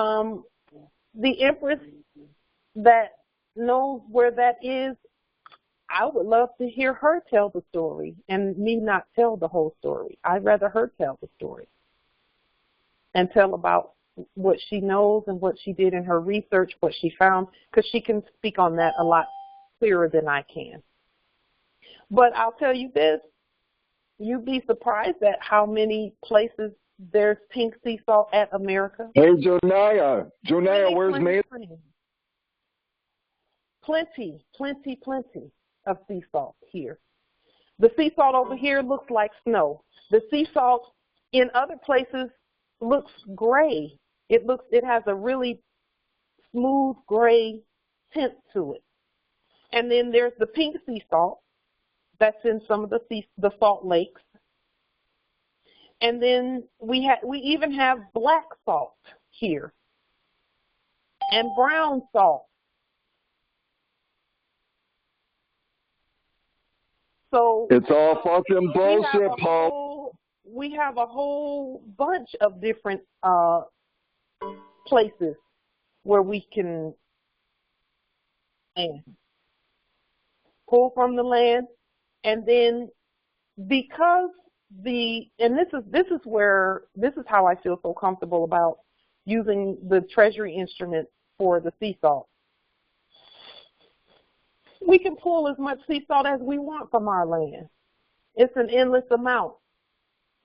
the Empress that knows where that is, I would love to hear her tell the story and me not tell the whole story. I'd rather her tell the story and tell about what she knows and what she did in her research, what she found, because she can speak on that a lot clearer than I can. But I'll tell you this, you'd be surprised at how many places there's pink sea salt at America. Hey, Jonaya, where's Maine? Plenty of sea salt here. The sea salt over here looks like snow. The sea salt in other places looks gray. It has a really smooth gray tint to it. And then there's the pink sea salt that's in some of the salt lakes. And then we even have black salt here and brown salt. So it's all fucking bullshit, Paul. We have a whole bunch of different places where we can pull from the land, and then because and this is how I feel so comfortable about using the Treasury Instruments for the sea salt. We can pull as much sea salt as we want from our land. It's an endless amount.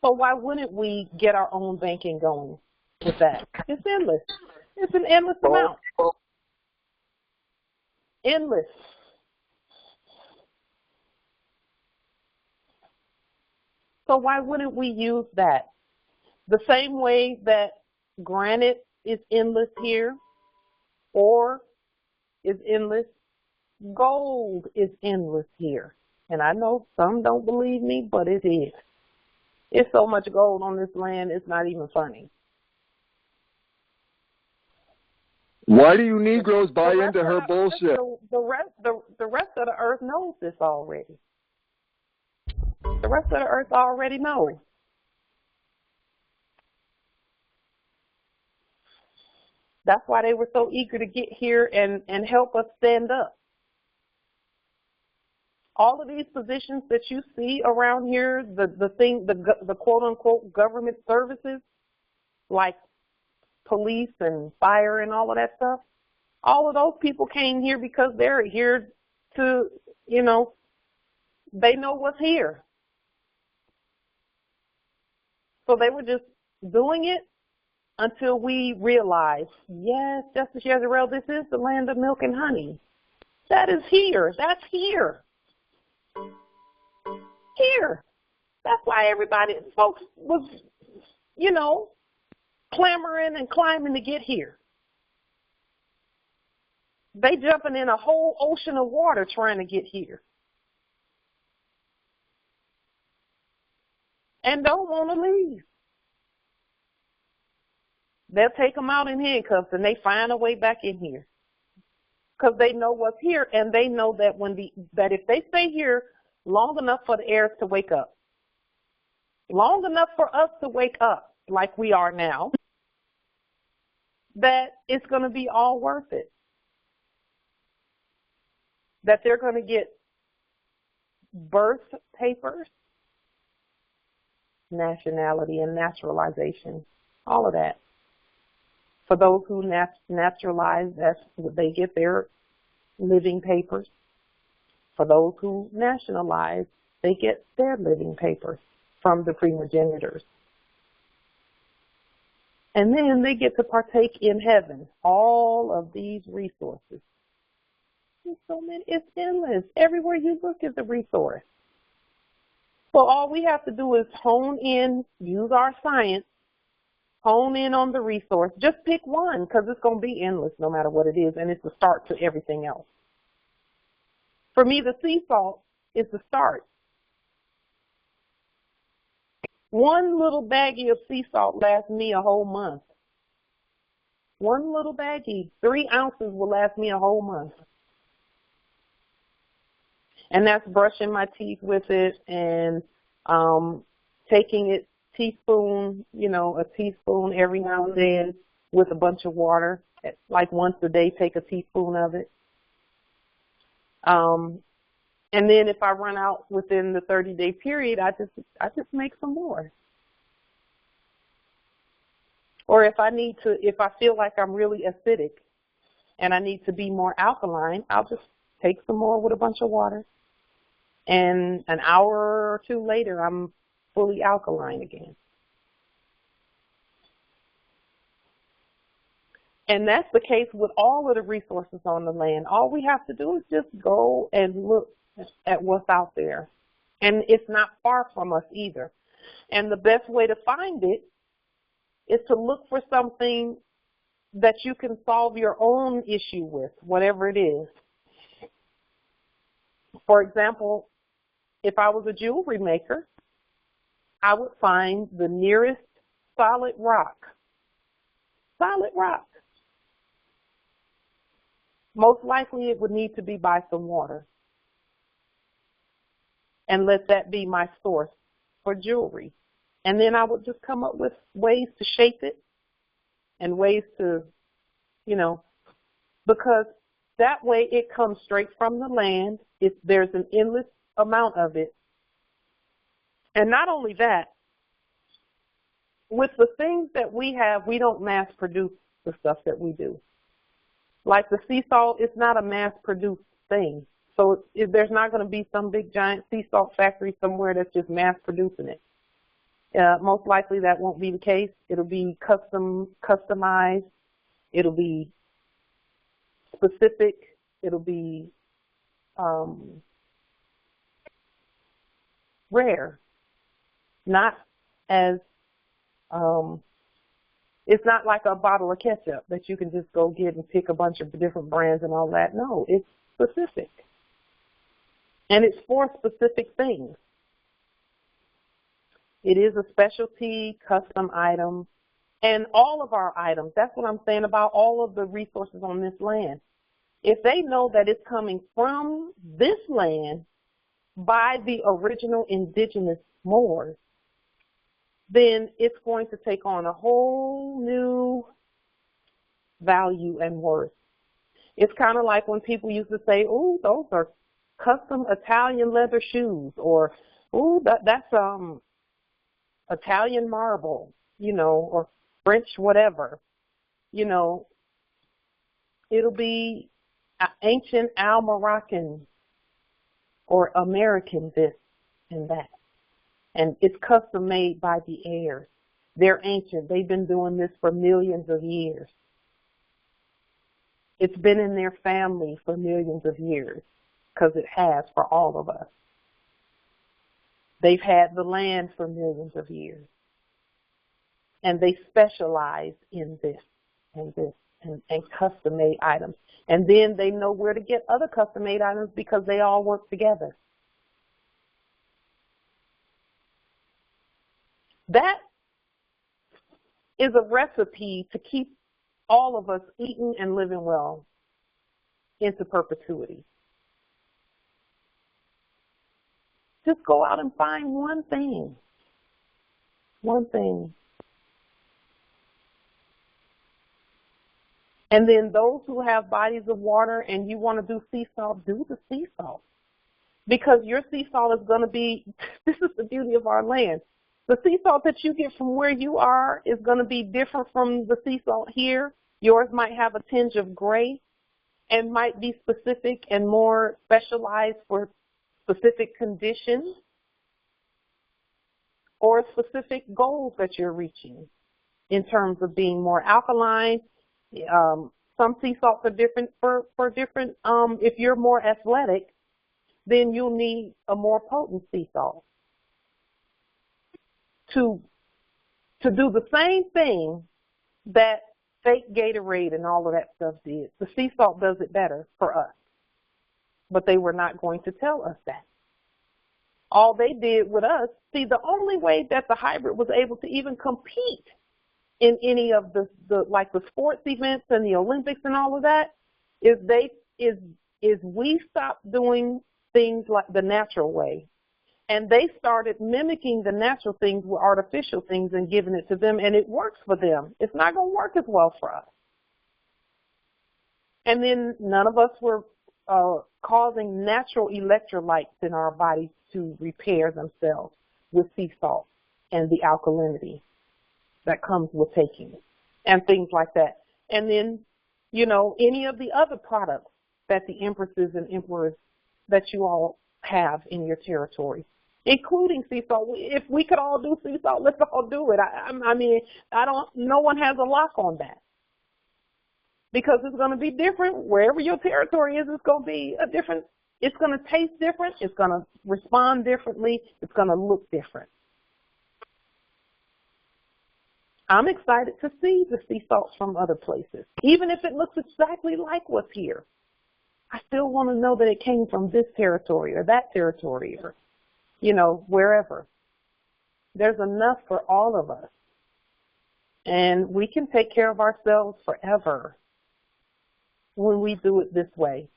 So why wouldn't we get our own banking going with that? It's endless. It's an endless amount. Endless. So why wouldn't we use that? The same way that granite is endless here, ore is endless, gold is endless here. And I know some don't believe me, but it is. It's so much gold on this land, it's not even funny. Why do you Negroes buy into her bullshit? The rest of the earth knows this already. The rest of the earth already knows. That's why they were so eager to get here and help us stand up. All of these positions that you see around here, the quote-unquote government services, like police and fire and all of that stuff, all of those people came here because they're here to, they know what's here. So they were just doing it until we realized, yes, Justice Yezerel, this is the land of milk and honey. That is here. That's here. Here. That's why folks was, clamoring and climbing to get here. They jumping in a whole ocean of water trying to get here. And don't want to leave. They'll take them out in handcuffs and they find a way back in here. Because they know what's here, and they know that that if they stay here long enough for the heirs to wake up, long enough for us to wake up like we are now, that it's going to be all worth it. That they're going to get birth papers, nationality and naturalization, all of that. For those who naturalize, that's what they get, their living papers. For those who nationalize, they get their living papers from the primogenitors. And then they get to partake in heaven, all of these resources. There's so many, it's endless. Everywhere you look is a resource. So all we have to do is hone in, use our science, hone in on the resource. Just pick one, because it's going to be endless no matter what it is, and it's the start to everything else. For me, the sea salt is the start. One little baggie of sea salt lasts me a whole month. One little baggie, 3 ounces, will last me a whole month. And that's brushing my teeth with it and taking it teaspoon, a teaspoon every now and then with a bunch of water. Like once a day, take a teaspoon of it. And then if I run out within the 30-day period, I just make some more. Or if I feel like I'm really acidic and I need to be more alkaline, I'll just take some more with a bunch of water. And an hour or two later, I'm fully alkaline again. And that's the case with all of the resources on the land. All we have to do is just go and look at what's out there. And it's not far from us either. And the best way to find it is to look for something that you can solve your own issue with, whatever it is. For example, if I was a jewelry maker, I would find the nearest solid rock. Solid rock. Most likely it would need to be by some water. And let that be my source for jewelry. And then I would just come up with ways to shape it and ways to, you know, because that way it comes straight from the land. There's an endless amount of it. And not only that, with the things that we have, we don't mass produce the stuff that we do. Like the sea salt, it's not a mass produced thing. So there's not going to be some big giant sea salt factory somewhere that's just mass producing it. Most likely that won't be the case. It'll be customized. It'll be specific. It'll be rare. Not as, it's not like a bottle of ketchup that you can just go get and pick a bunch of different brands and all that. No, it's specific. And it's for specific things. It is a specialty custom item. And all of our items, that's what I'm saying about all of the resources on this land. If they know that it's coming from this land by the original indigenous Moors, then it's going to take on a whole new value and worth. It's kind of like when people used to say, "Oh, those are custom Italian leather shoes," or "Oh, that's Italian marble," you know, or French whatever. You know, it'll be ancient Al-Moroccan or American this and that. And it's custom made by the heirs. They're ancient. They've been doing this for millions of years. It's been in their family for millions of years, because it has for all of us. They've had the land for millions of years. And they specialize in this and this and custom-made items. And then they know where to get other custom-made items because they all work together. That is a recipe to keep all of us eating and living well into perpetuity. Just go out and find one thing. One thing. And then those who have bodies of water and you want to do sea salt, do the sea salt. Because your sea salt is going to be, this is the beauty of our land. The sea salt that you get from where you are is going to be different from the sea salt here. Yours might have a tinge of gray and might be specific and more specialized for specific conditions or specific goals that you're reaching in terms of being more alkaline. Some sea salts are different for different, if you're more athletic, then you'll need a more potent sea salt. To do the same thing that fake Gatorade and all of that stuff did. The sea salt does it better for us. But they were not going to tell us that. All they did with us, see, the only way that the hybrid was able to even compete in any of the like the sports events and the Olympics and all of that is we stopped doing things like the natural way. And they started mimicking the natural things with artificial things and giving it to them, and it works for them. It's not going to work as well for us. And then none of us were causing natural electrolytes in our bodies to repair themselves with sea salt and the alkalinity that comes with taking it and things like that. And then, you know, any of the other products that the empresses and emperors that you all have in your territory, including sea salt. If we could all do sea salt, let's all do it. I mean, no one has a lock on that. Because it's going to be different. Wherever your territory is, it's going to be a different, it's going to taste different. It's going to respond differently. It's going to look different. I'm excited to see the sea salts from other places. Even if it looks exactly like what's here, I still want to know that it came from this territory or that territory or, you know, wherever. There's enough for all of us. And we can take care of ourselves forever when we do it this way.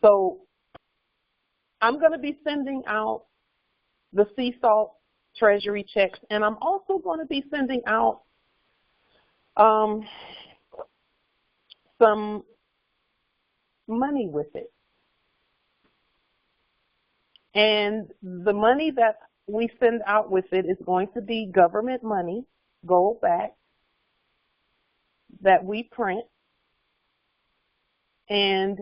So I'm going to be sending out the sea salt treasury checks, and I'm also going to be sending out some money with it. And the money that we send out with it is going to be government money, gold backed, that we print, and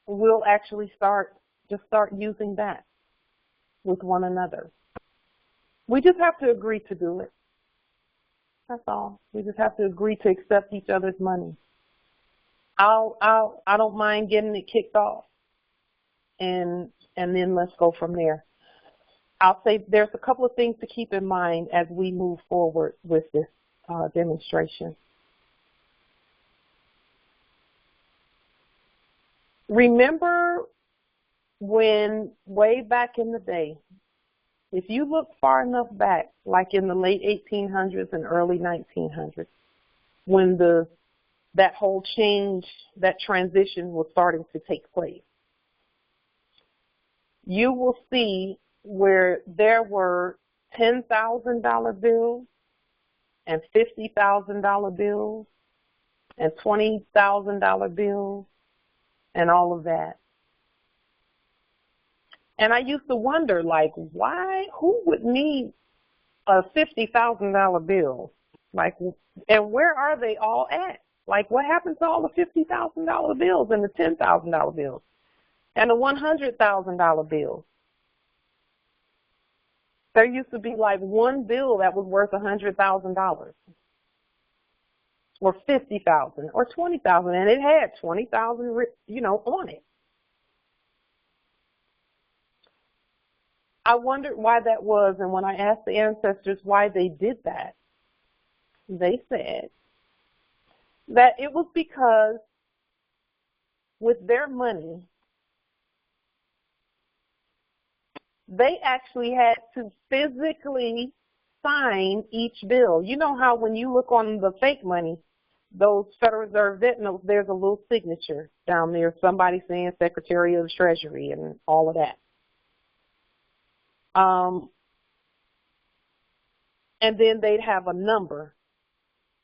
we'll actually start using that with one another. We just have to agree to do it. That's all. We just have to agree to accept each other's money. I don't mind getting it kicked off, and then let's go from there. I'll say there's a couple of things to keep in mind as we move forward with this demonstration. Remember when way back in the day, if you look far enough back, like in the late 1800s and early 1900s, when that whole change, that transition was starting to take place, you will see where there were $10,000 bills and $50,000 bills and $20,000 bills and all of that. And I used to wonder, like, who would need a $50,000 bill? Like, and where are they all at? Like, what happened to all the $50,000 bills and the $10,000 bills and the $100,000 bills? There used to be like one bill that was worth $100,000 or $50,000 or $20,000, and it had $20,000, you know, on it. I wondered why that was, and when I asked the ancestors why they did that, they said that it was because with their money, they actually had to physically sign each bill. You know how when you look on the fake money, those Federal Reserve debt notes, there's a little signature down there, somebody saying Secretary of the Treasury and all of that. And then they'd have a number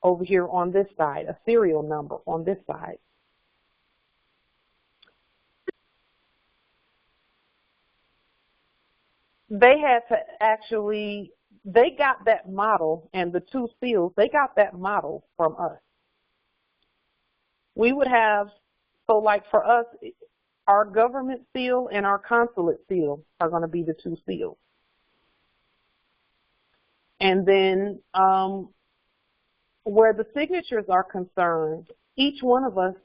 over here on this side, a serial number on this side. They had to actually, they got that model and the two seals, they got that model from us. We would have, so like for us, our government seal and our consulate seal are going to be the two seals. And then where the signatures are concerned, each one of us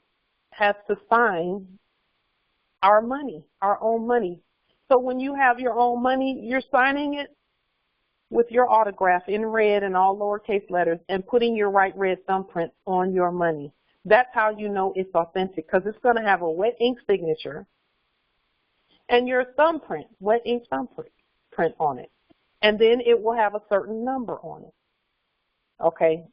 has to sign our money, our own money. So when you have your own money, you're signing it with your autograph in red and all lowercase letters and putting your right red thumbprint on your money. That's how you know it's authentic, because it's going to have a wet ink signature and your thumbprint, wet ink thumbprint on it. And then it will have a certain number on it. Okay?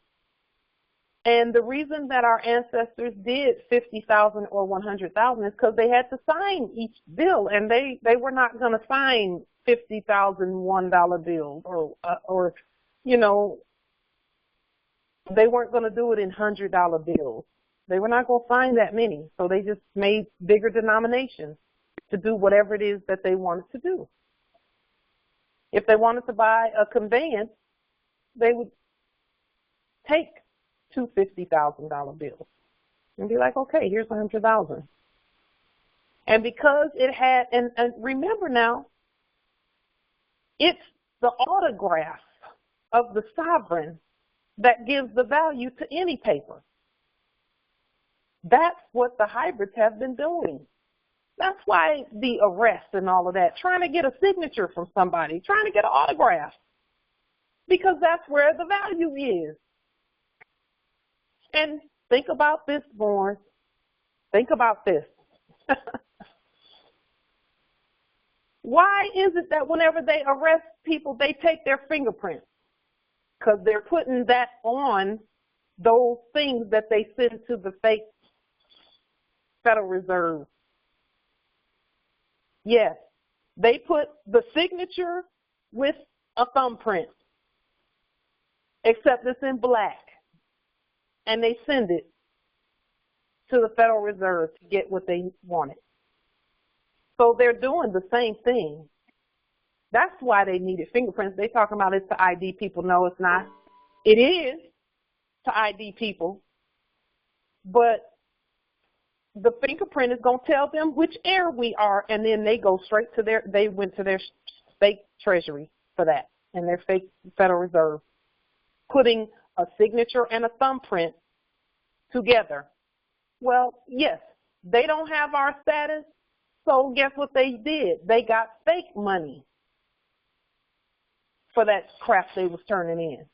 And the reason that our ancestors did 50,000 or 100,000 is because they had to sign each bill, and they were not going to sign $50,000 $1 bills or you know, they weren't going to do it in $100 bills. They were not going to sign that many, so they just made bigger denominations to do whatever it is that they wanted to do. If they wanted to buy a conveyance, they would take two $50,000 bills and be like, okay, here's $100,000. And because it had, and remember now, it's the autograph of the sovereign that gives the value to any paper. That's what the hybrids have been doing. That's why the arrest and all of that, trying to get a signature from somebody, trying to get an autograph. because that's where the value is. And think about this, Morris. Think about this. Why is it that whenever they arrest people, they take their fingerprints? Because they're putting that on those things that they send to the fake Federal Reserve. Yes, they put the signature with a thumbprint, except it's in black, and they send it to the Federal Reserve to get what they wanted. So they're doing the same thing. That's why they needed fingerprints. They talking about it's to ID people. No, it's not. It is to ID people, but the fingerprint is going to tell them which era we are, and then they go straight to they went to their fake Treasury for that, and their fake Federal Reserve, putting a signature and a thumbprint together. Well, yes, they don't have our status, so guess what they did? They got fake money for that crap they was turning in.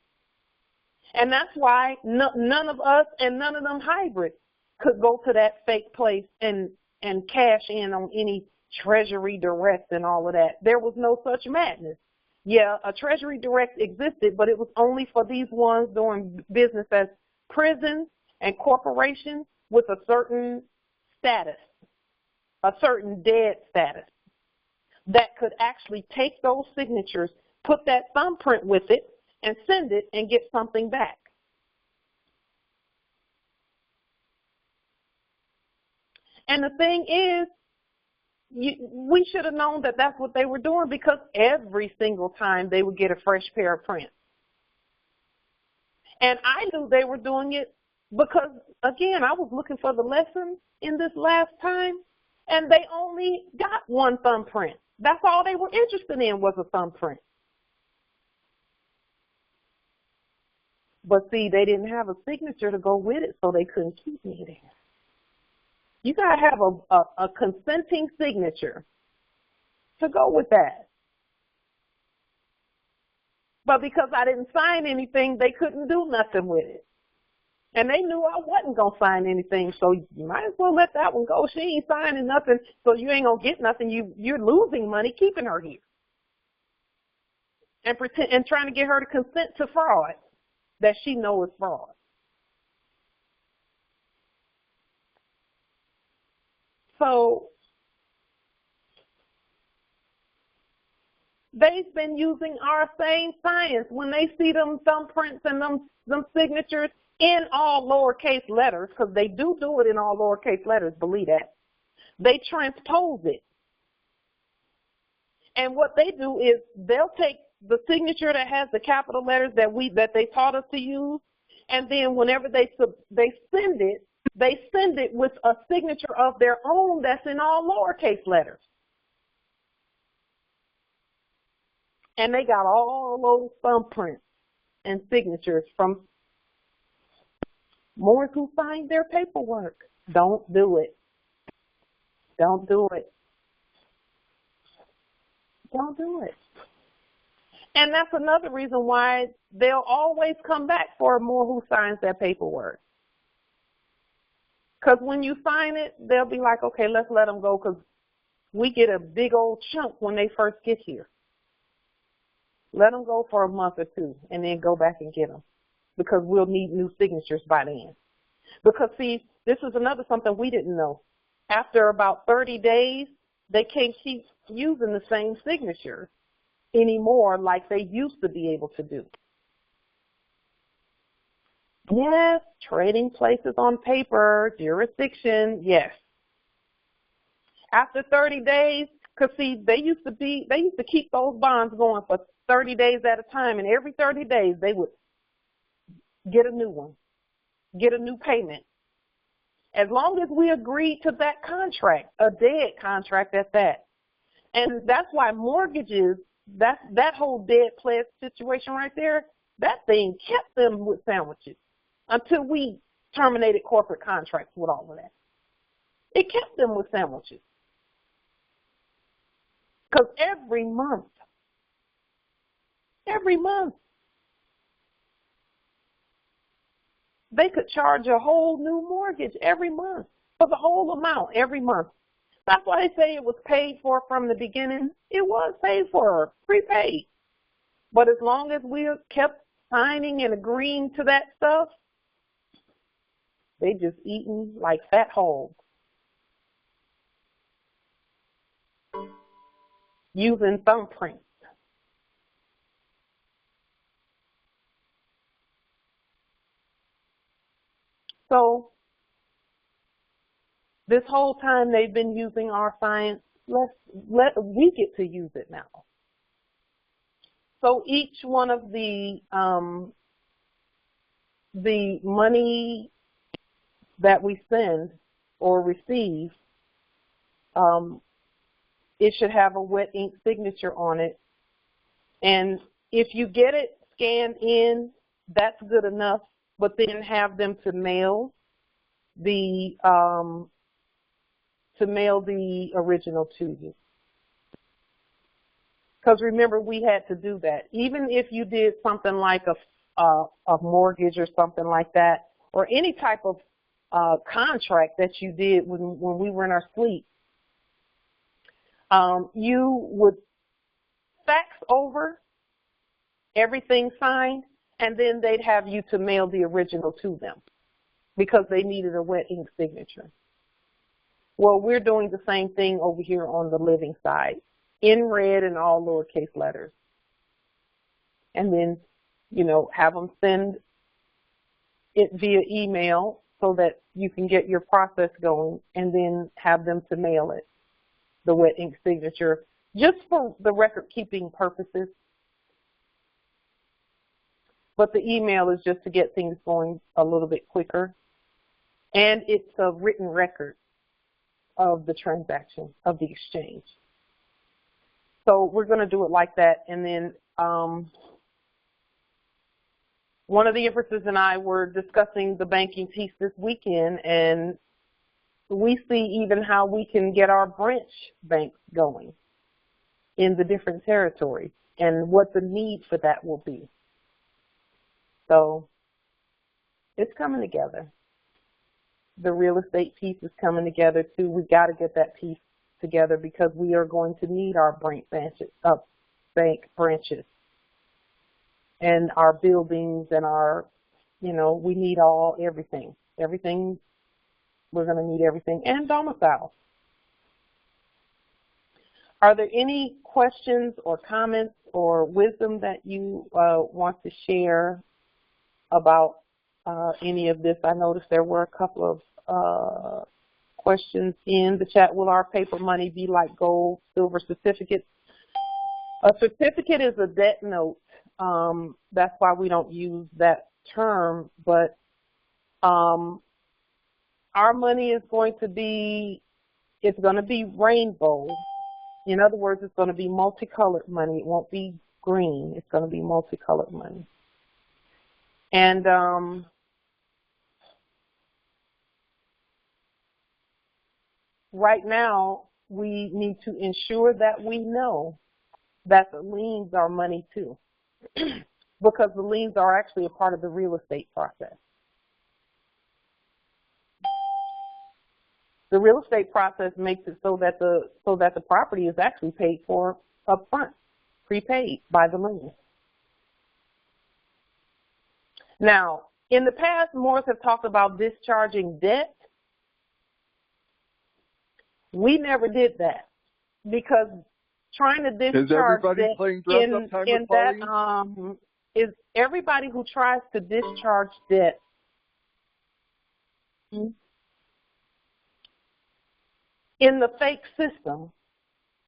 And that's why none of us and none of them hybrids could go to that fake place and cash in on any Treasury Direct and all of that. There was no such madness. Yeah, a Treasury Direct existed, but it was only for these ones doing business as prisons and corporations with a certain status, a certain dead status, that could actually take those signatures, put that thumbprint with it, and send it and get something back. And the thing is, we should have known that that's what they were doing, because every single time they would get a fresh pair of prints. And I knew they were doing it because, again, I was looking for the lesson in this last time, and they only got one thumbprint. That's all they were interested in, was a thumbprint. But see, they didn't have a signature to go with it, so they couldn't keep me there. You got to have a consenting signature to go with that. But because I didn't sign anything, they couldn't do nothing with it. And they knew I wasn't going to sign anything, so you might as well let that one go. She ain't signing nothing, so you ain't going to get nothing. You're losing money keeping her here. And trying to get her to consent to fraud that she knows is fraud. So they've been using our same science when they see them thumbprints and them signatures in all lowercase letters, because they do it in all lowercase letters, believe that. They transpose it. And what they do is they'll take the signature that has the capital letters that they taught us to use, and then whenever they send it with a signature of their own that's in all lowercase letters. And they got all those thumbprints and signatures from Moors who signed their paperwork. Don't do it. Don't do it. Don't do it. And that's another reason why they'll always come back for a Moor who signs their paperwork. Because when you sign it, they'll be like, okay, let's let them go, because we get a big old chunk when they first get here. Let them go for a month or two and then go back and get them, because we'll need new signatures by then. Because, see, this is another something we didn't know. After about 30 days, they can't keep using the same signature anymore like they used to be able to do. Yes, trading places on paper, jurisdiction, yes. After 30 days, because see, they used to keep those bonds going for 30 days at a time, and every 30 days they would get a new one, get a new payment. As long as we agreed to that contract, a dead contract at that. And that's why mortgages, that whole dead pledge situation right there, that thing kept them with sandwiches until we terminated corporate contracts with all of that. It kept them with sandwiches. Because every month, they could charge a whole new mortgage every month for the whole amount every month. That's why they say it was paid for from the beginning. It was paid for, prepaid. But as long as we kept signing and agreeing to that stuff, they just eating like fat hogs. Using thumbprints. So this whole time they've been using our science, we get to use it now. So each one of the money that we send or receive, it should have a wet ink signature on it. And if you get it scanned in, that's good enough, but then have them to mail the original to you. Because remember, we had to do that. Even if you did something like a mortgage or something like that, or any type of contract that you did when we were in our sleep, you would fax over everything signed, and then they'd have you to mail the original to them because they needed a wet ink signature. Well, we're doing the same thing over here on the living side, in red and all lowercase letters. And then, you know, have them send it via email so that you can get your process going, and then have them to mail it, the wet ink signature, just for the record-keeping purposes. But the email is just to get things going a little bit quicker. And it's a written record of the transaction, of the exchange. So we're going to do it like that. And then one of the empresses and I were discussing the banking piece this weekend, and we see even how we can get our branch banks going in the different territories and what the need for that will be. So it's coming together. The real estate piece is coming together too. We've got to get that piece together because we are going to need our bank branches and our buildings and our, you know, we need everything. Everything, we're going to need everything, and domiciles. Are there any questions or comments or wisdom that you want to share about any of this? I noticed there were a couple of questions in the chat. Will our paper money be like gold, silver certificates? A certificate is a debt note. That's why we don't use that term, but our money is going to be, it's going to be rainbow. In other words, it's going to be multicolored money. It won't be green. It's going to be multicolored money. And right now, we need to ensure that we know that the liens are money too, because the liens are actually a part of the real estate process. The real estate process makes it so that the property is actually paid for up front, prepaid by the lien. Now, in the past, Moors have talked about discharging debt. We never did that because trying to discharge debt is everybody who tries to discharge debt in the fake system.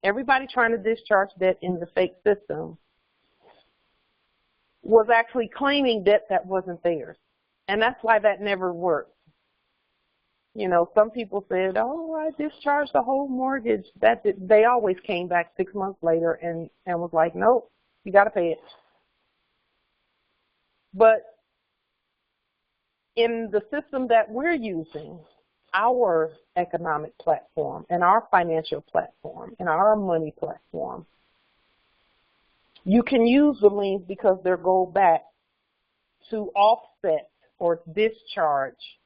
Everybody trying to discharge debt in the fake system was actually claiming debt that wasn't theirs. And that's why that never worked. You know, some people said, oh, I discharged the whole mortgage. They always came back 6 months later and was like, nope, you got to pay it. But in the system that we're using, our economic platform and our financial platform and our money platform, you can use the liens because they're go back to offset or discharge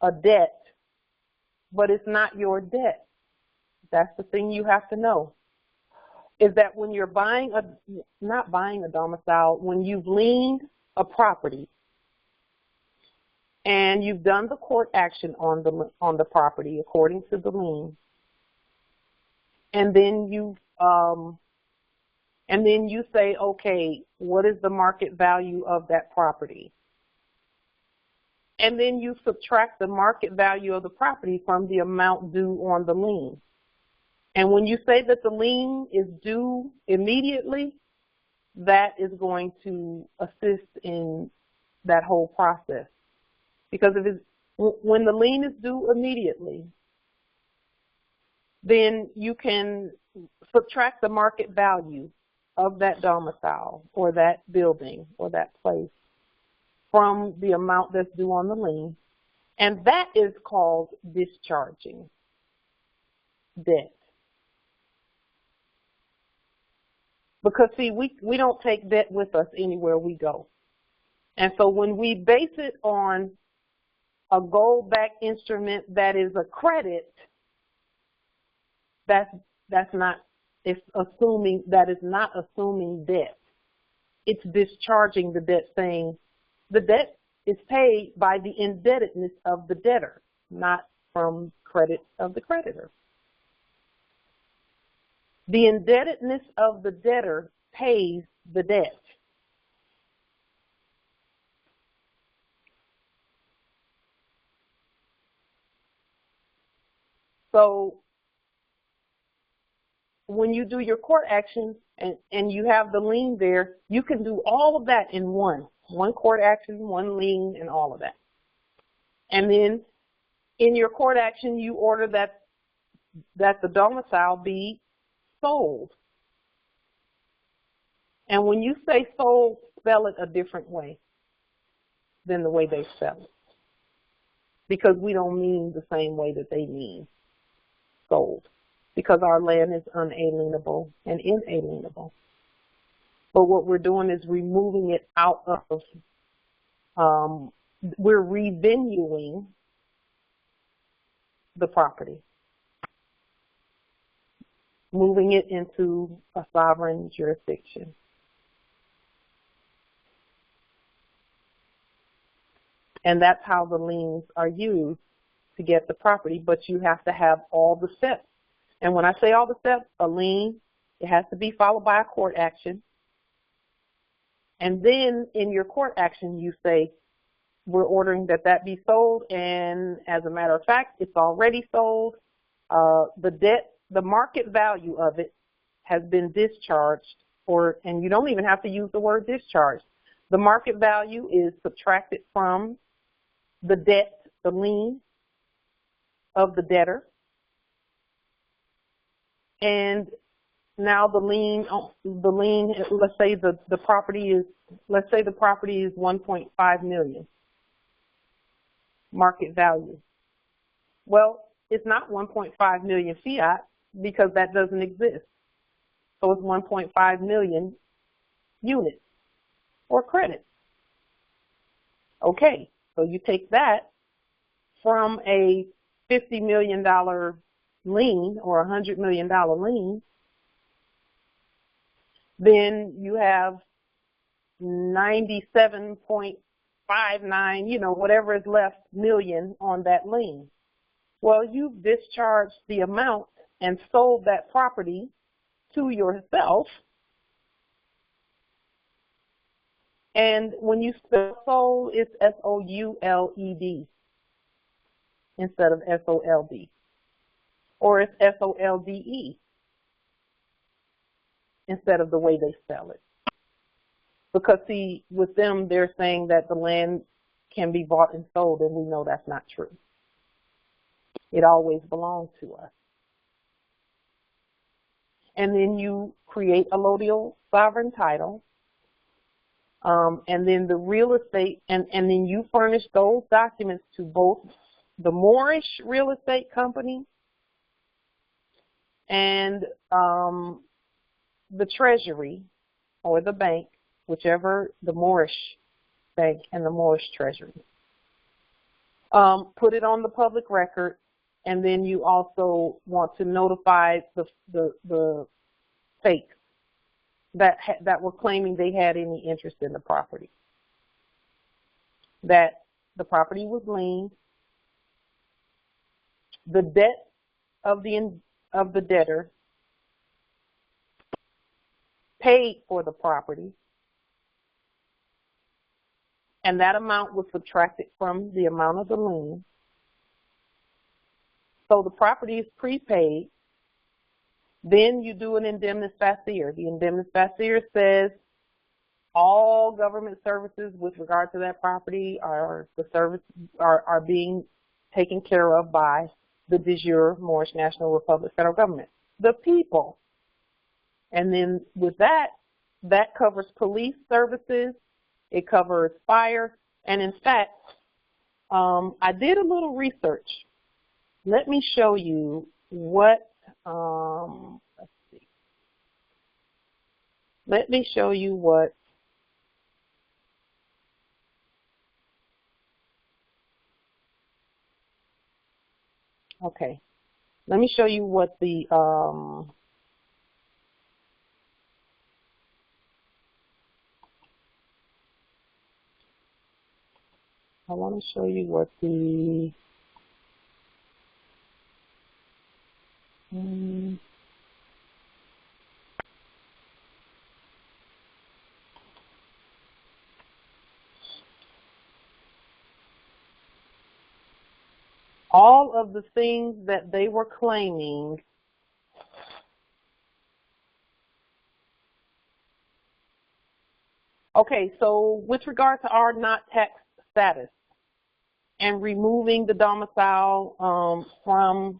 a debt, but it's not your debt. That's the thing you have to know, is that when you're not buying a domicile, when you've liened a property and you've done the court action on the property according to the lien, and then you say, okay, what is the market value of that property? And then you subtract the market value of the property from the amount due on the lien. And when you say that the lien is due immediately, that is going to assist in that whole process. Because when the lien is due immediately, then you can subtract the market value of that domicile or that building or that place from the amount that's due on the lien, and that is called discharging debt. Because, see, we don't take debt with us anywhere we go. And so when we base it on a gold-backed instrument that is a credit, that is not assuming debt. It's discharging the debt, saying the debt is paid by the indebtedness of the debtor, not from credit of the creditor. The indebtedness of the debtor pays the debt. So when you do your court action and you have the lien there, you can do all of that in one court action, one lien, and all of that. And then in your court action, you order that the domicile be sold. And when you say sold, spell it a different way than the way they spell it, because we don't mean the same way that they mean sold, because our land is unalienable and inalienable. But what we're doing is removing it out of, we're revenuing the property, moving it into a sovereign jurisdiction. And that's how the liens are used to get the property, but you have to have all the steps. And when I say all the steps, a lien, it has to be followed by a court action. And then in your court action, you say, we're ordering that be sold, and as a matter of fact, it's already sold. The debt, the market value of it has been discharged, and you don't even have to use the word discharge. The market value is subtracted from the debt, the lien of the debtor, and now the lien, let's say the property is 1.5 million market value. Well, it's not 1.5 million fiat because that doesn't exist. So it's 1.5 million units or credits. Okay, so you take that from a $50 million lien or $100 million lien, then you have 97.59, whatever is left, million on that lien. Well, you've discharged the amount and sold that property to yourself. And when you spell sold, it's S-O-U-L-E-D instead of S-O-L-D. Or it's S-O-L-D-E instead of the way they spell it. Because, see, with them, they're saying that the land can be bought and sold, and we know that's not true. It always belonged to us. And then you create a allodial sovereign title, and then the real estate, and then you furnish those documents to both the moorishe real estate company and the Treasury or the bank, whichever, the moorishe Bank and the Moorish Treasury. Put it on the public record, and then you also want to notify the fakes that were claiming they had any interest in the property, that the property was liened, the debt of the debtor paid for the property, and that amount was subtracted from the amount of the lien. So the property is prepaid. Then you do an indemnis facier. The indemnis facier says all government services with regard to that property are being taken care of by the de jure Moorish National Republic federal government, the people. And then with that covers police services, it covers fire, and in fact, I did a little research. Let me show you what, let's see. Let me show you what okay. Let me show you what the I want to show you what the all of the things that they were claiming okay, so with regard to our not tax status and removing the domicile from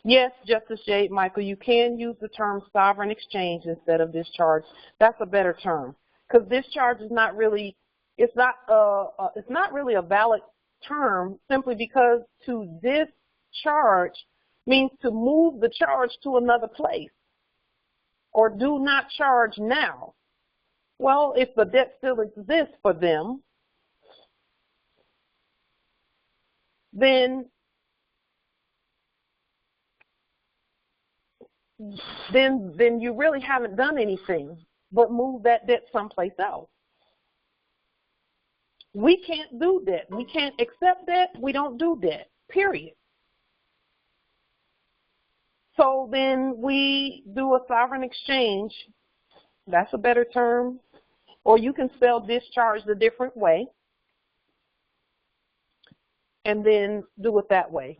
yes, Justice J. Michael, you can use the term sovereign exchange instead of discharge. That's a better term because discharge is not really, it's not really a valid term simply because to discharge means to move the charge to another place or do not charge now. Well, if the debt still exists for them, then you really haven't done anything but move that debt someplace else. We can't do debt. We can't accept debt. We don't do debt, period. So then we do a sovereign exchange. That's a better term. Or you can spell discharge a different way and then do it that way.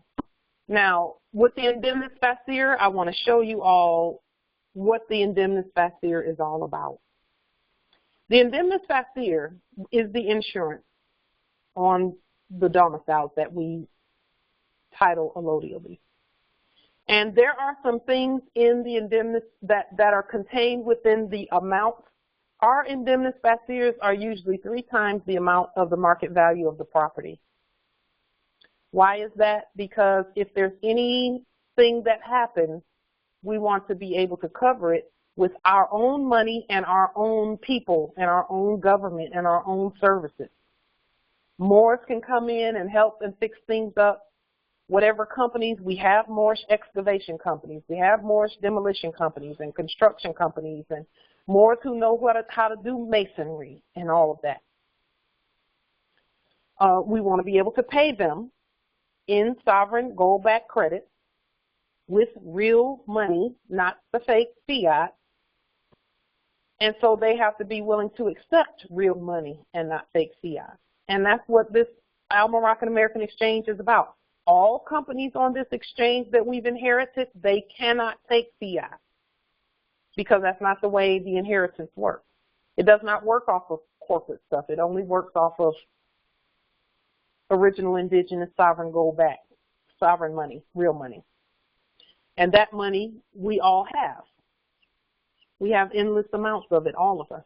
Now, with the indemnis facier, I want to show you all what the indemnis facier is all about. The indemnis facier is the insurance on the domiciles that we title allodially. And there are some things in the indemnis that are contained within the amount. Our indemnis faciers are usually 3 times the amount of the market value of the property. Why is that? Because if there's anything that happens, we want to be able to cover it with our own money and our own people and our own government and our own services. Moors can come in and help and fix things up. Whatever companies, we have Moorish excavation companies, we have Moorish demolition companies and construction companies and Moors who know how to do masonry and all of that. We want to be able to pay them in sovereign gold-backed credit with real money, not the fake fiat. And so they have to be willing to accept real money and not fake fiat. And that's what this Al-Moroccan American Exchange is about. All companies on this exchange that we've inherited, they cannot take fiat because that's not the way the inheritance works. It does not work off of corporate stuff. It only works off of original indigenous sovereign gold-backed, sovereign money, real money. And that money we all have. We have endless amounts of it, all of us.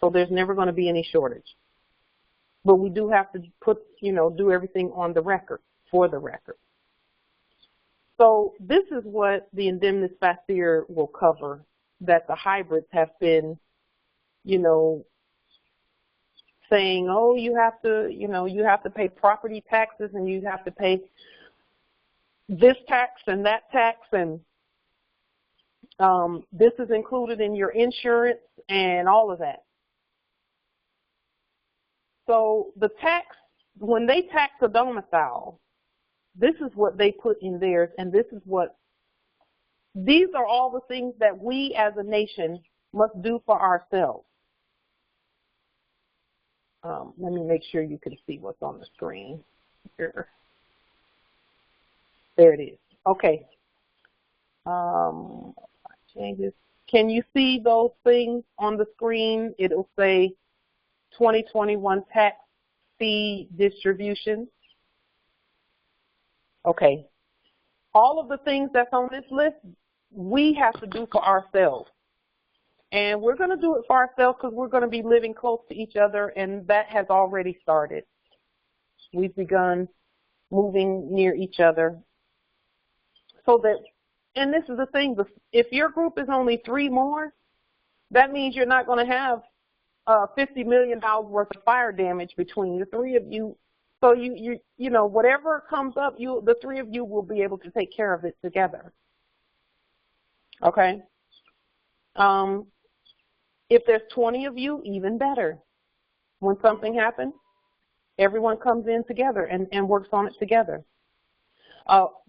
So there's never going to be any shortage. But we do have to do everything on the record, for the record. So this is what the indemnity will cover, that the hybrids have been, you know, saying, oh, you have to pay property taxes and you have to pay this tax and that tax, and this is included in your insurance and all of that. So the tax, when they tax a domicile, this is what they put in theirs, and these are all the things that we as a nation must do for ourselves. Let me make sure you can see what's on the screen here. There it is. Okay. Changes. Can you see those things on the screen? It'll say 2021 tax fee distribution. Okay. All of the things that's on this list, we have to do for ourselves. And we're going to do it for ourselves because we're going to be living close to each other, and that has already started. We've begun moving near each other. So that, and this is the thing, if your group is only 3 more, that means you're not going to have $50 million worth of fire damage between the 3 of you. So you know, whatever comes up, the 3 of you will be able to take care of it together. Okay. If there's 20 of you, even better. When something happens, everyone comes in together and works on it together.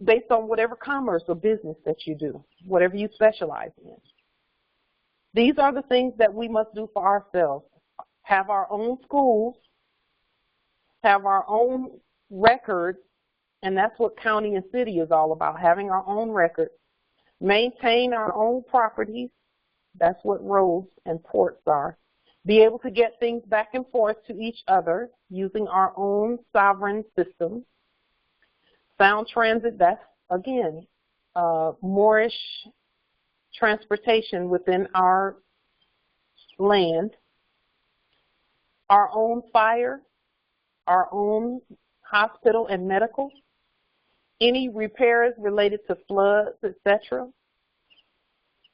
Based on whatever commerce or business that you do, whatever you specialize in. These are the things that we must do for ourselves. Have our own schools, have our own records, and that's what county and city is all about, having our own records. Maintain our own properties. That's what roads and ports are. Be able to get things back and forth to each other using our own sovereign system. Sound transit, that's, again, moorishe transportation within our land. Our own fire, our own hospital and medical. Any repairs related to floods, etc.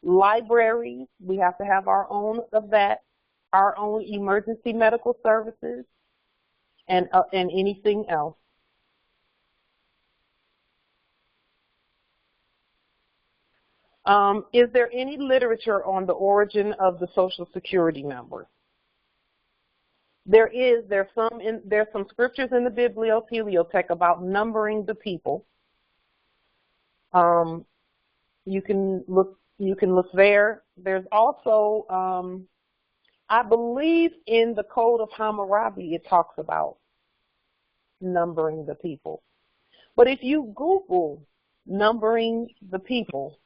Libraries, we have to have our own of that. Our own emergency medical services, and anything else. Is there any literature on the origin of the Social Security number? There is. There's some scriptures in the Bibliothek about numbering the people. You can look there. There's also, I believe in the Code of Hammurabi, it talks about numbering the people. But if you Google numbering the people,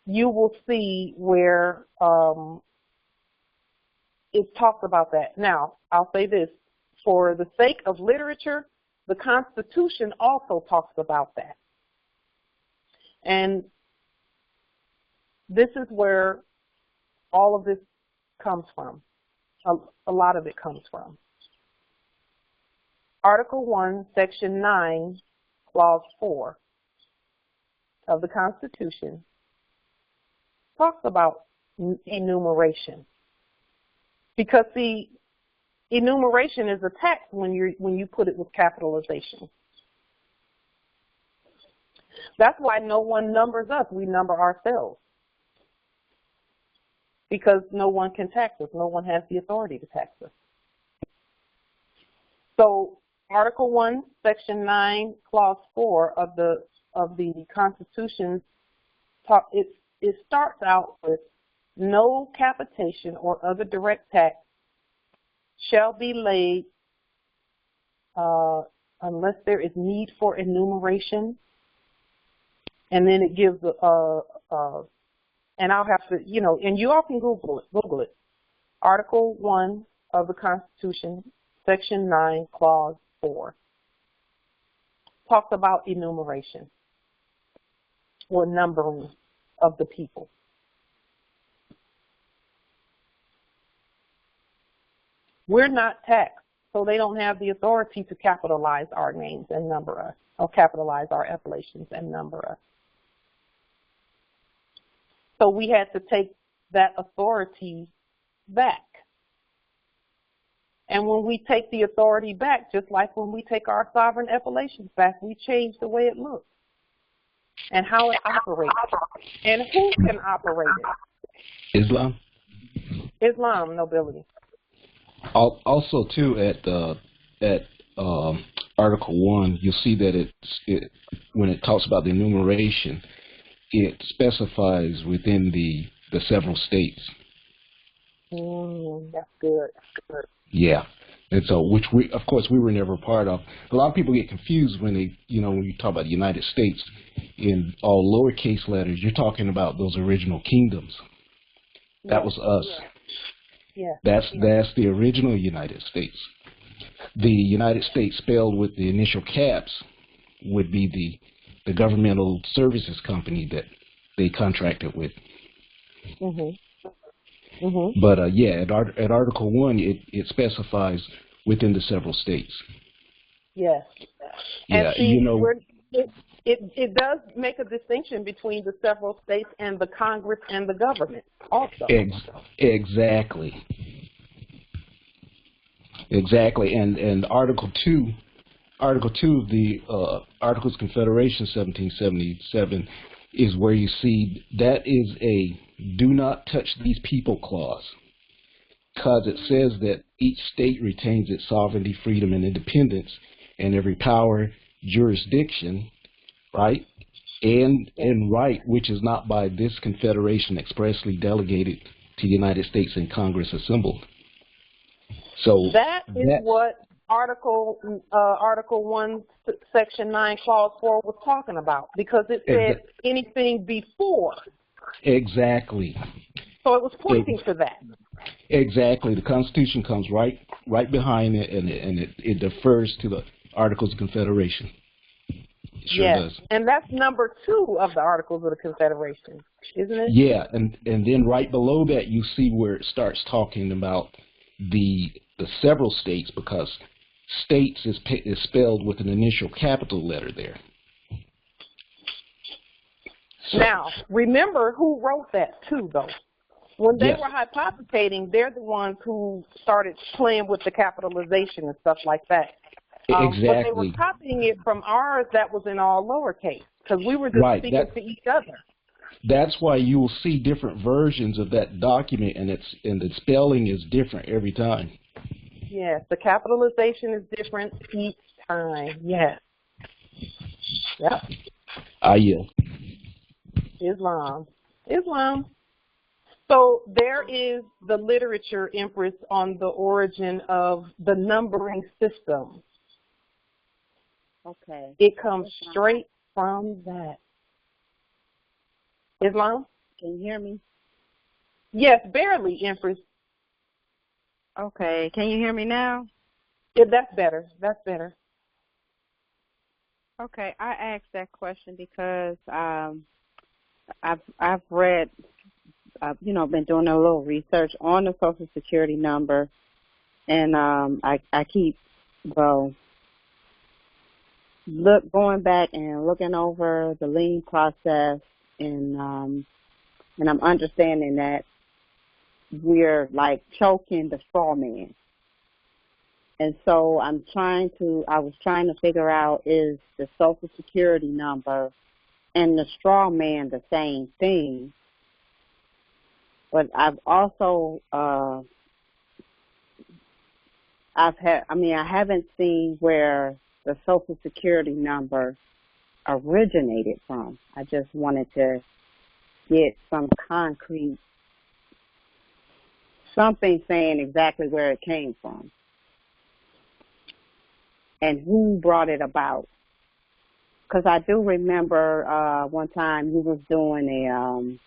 you will see where it talks about that. Now, I'll say this. For the sake of literature, the Constitution also talks about that. And this is where all of this comes from. A lot of it comes from. Article 1, Section 9, Clause 4 of the Constitution talks about enumeration. Because the enumeration is a tax when you put it with capitalization. That's why no one numbers us. We number ourselves. Because no one can tax us. No one has the authority to tax us. So Article 1, Section 9, Clause 4 of the Constitution, it starts out with no capitation or other direct tax shall be laid unless there is need for enumeration. And then it gives and I'll have to, and you all can Google it. Article 1 of the Constitution, Section 9, Clause 4. Talks about enumeration or numbering of the people. We're not taxed so they don't have the authority to capitalize our names and number us, or capitalize our appellations and number us. So we had to take that authority back. And when we take the authority back, just like when we take our sovereign appellations back, we change the way it looks and how it operates and who can operate it. Islam? Islam, nobility. Also, too, at Article 1, you'll see that when it talks about the enumeration, it specifies within the several states. That's good. That's good. Yeah, and so which we, of course, we were never part of. A lot of people get confused when they, when you talk about the United States in all lowercase letters. You're talking about those original kingdoms. That was us. Yeah. That's the original United States. The United States spelled with the initial caps would be the governmental services company that they contracted with. But at Article 1, it specifies within the several states. Yes. Yeah, and see, it does make a distinction between the several states and the Congress and the government also. Exactly. And Article 2 of the Articles of Confederation 1777 is where you see that is a do not touch these people clause, because it says that each state retains its sovereignty, freedom, and independence, and every power, jurisdiction, right, and right which is not by this confederation expressly delegated to the United States and Congress assembled. So that is what Article 1, Section 9, Clause 4 was talking about, because it said anything before. Exactly. So it was pointing to that. Exactly. The Constitution comes right behind it, and it defers to the Articles of Confederation. It sure does. And that's number 2 of the Articles of the Confederation, isn't it? Yeah, and then right below that you see where it starts talking about the several states, because states is spelled with an initial capital letter there. So, now, remember who wrote that too, though. When they were hypothecating, they're the ones who started playing with the capitalization and stuff like that. Exactly. But they were copying it from ours that was in all lowercase, because we were just speaking to each other. That's why you will see different versions of that document, and the spelling is different every time. Yes, the capitalization is different each time. Yes. Yep. I yield. Islam. So there is the literature, Empress, on the origin of the numbering system. Okay. It comes straight from that. Islam? Can you hear me? Yes, barely, Empress. Okay. Can you hear me now? Yeah, that's better. That's better. Okay. I asked that question because I've read, been doing a little research on the Social Security number, and I keep going back and looking over the lien process, and I'm understanding that we're like choking the straw man. And so I was trying to figure out, is the Social Security number and the straw man the same thing? But I've also, I haven't seen where the Social Security number originated from. I just wanted to get some concrete, something saying exactly where it came from and who brought it about. Because I do remember one time we was doing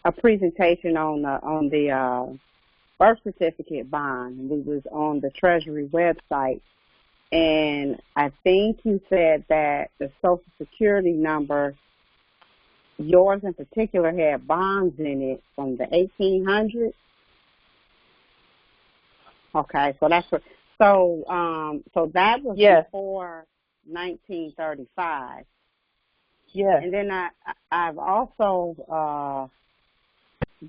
a presentation on the birth certificate bond, and we was on the Treasury website, and I think you said that the Social Security number, yours in particular, had bonds in it from the 1800s. Okay, so So, so that was Yes. before 1935. Yes. And then I've also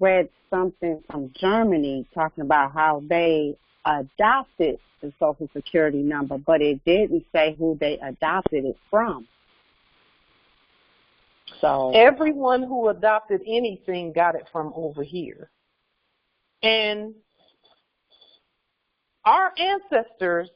read something from Germany talking about how they adopted the Social Security number, but it didn't say who they adopted it from. So everyone who adopted anything got it from over here. And our ancestors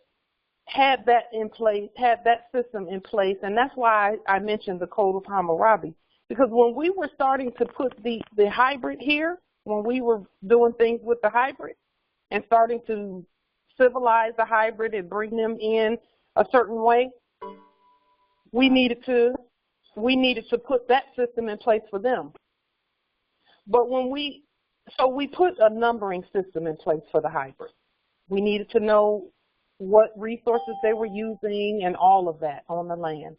had that in place, had that system in place, and that's why I mentioned the Code of Hammurabi. Because when we were starting to put the hybrid here, when we were doing things with the hybrid and starting to civilize the hybrid and bring them in a certain way, we needed to put that system in place for them. But we put a numbering system in place for the hybrid. We needed to know what resources they were using and all of that on the land.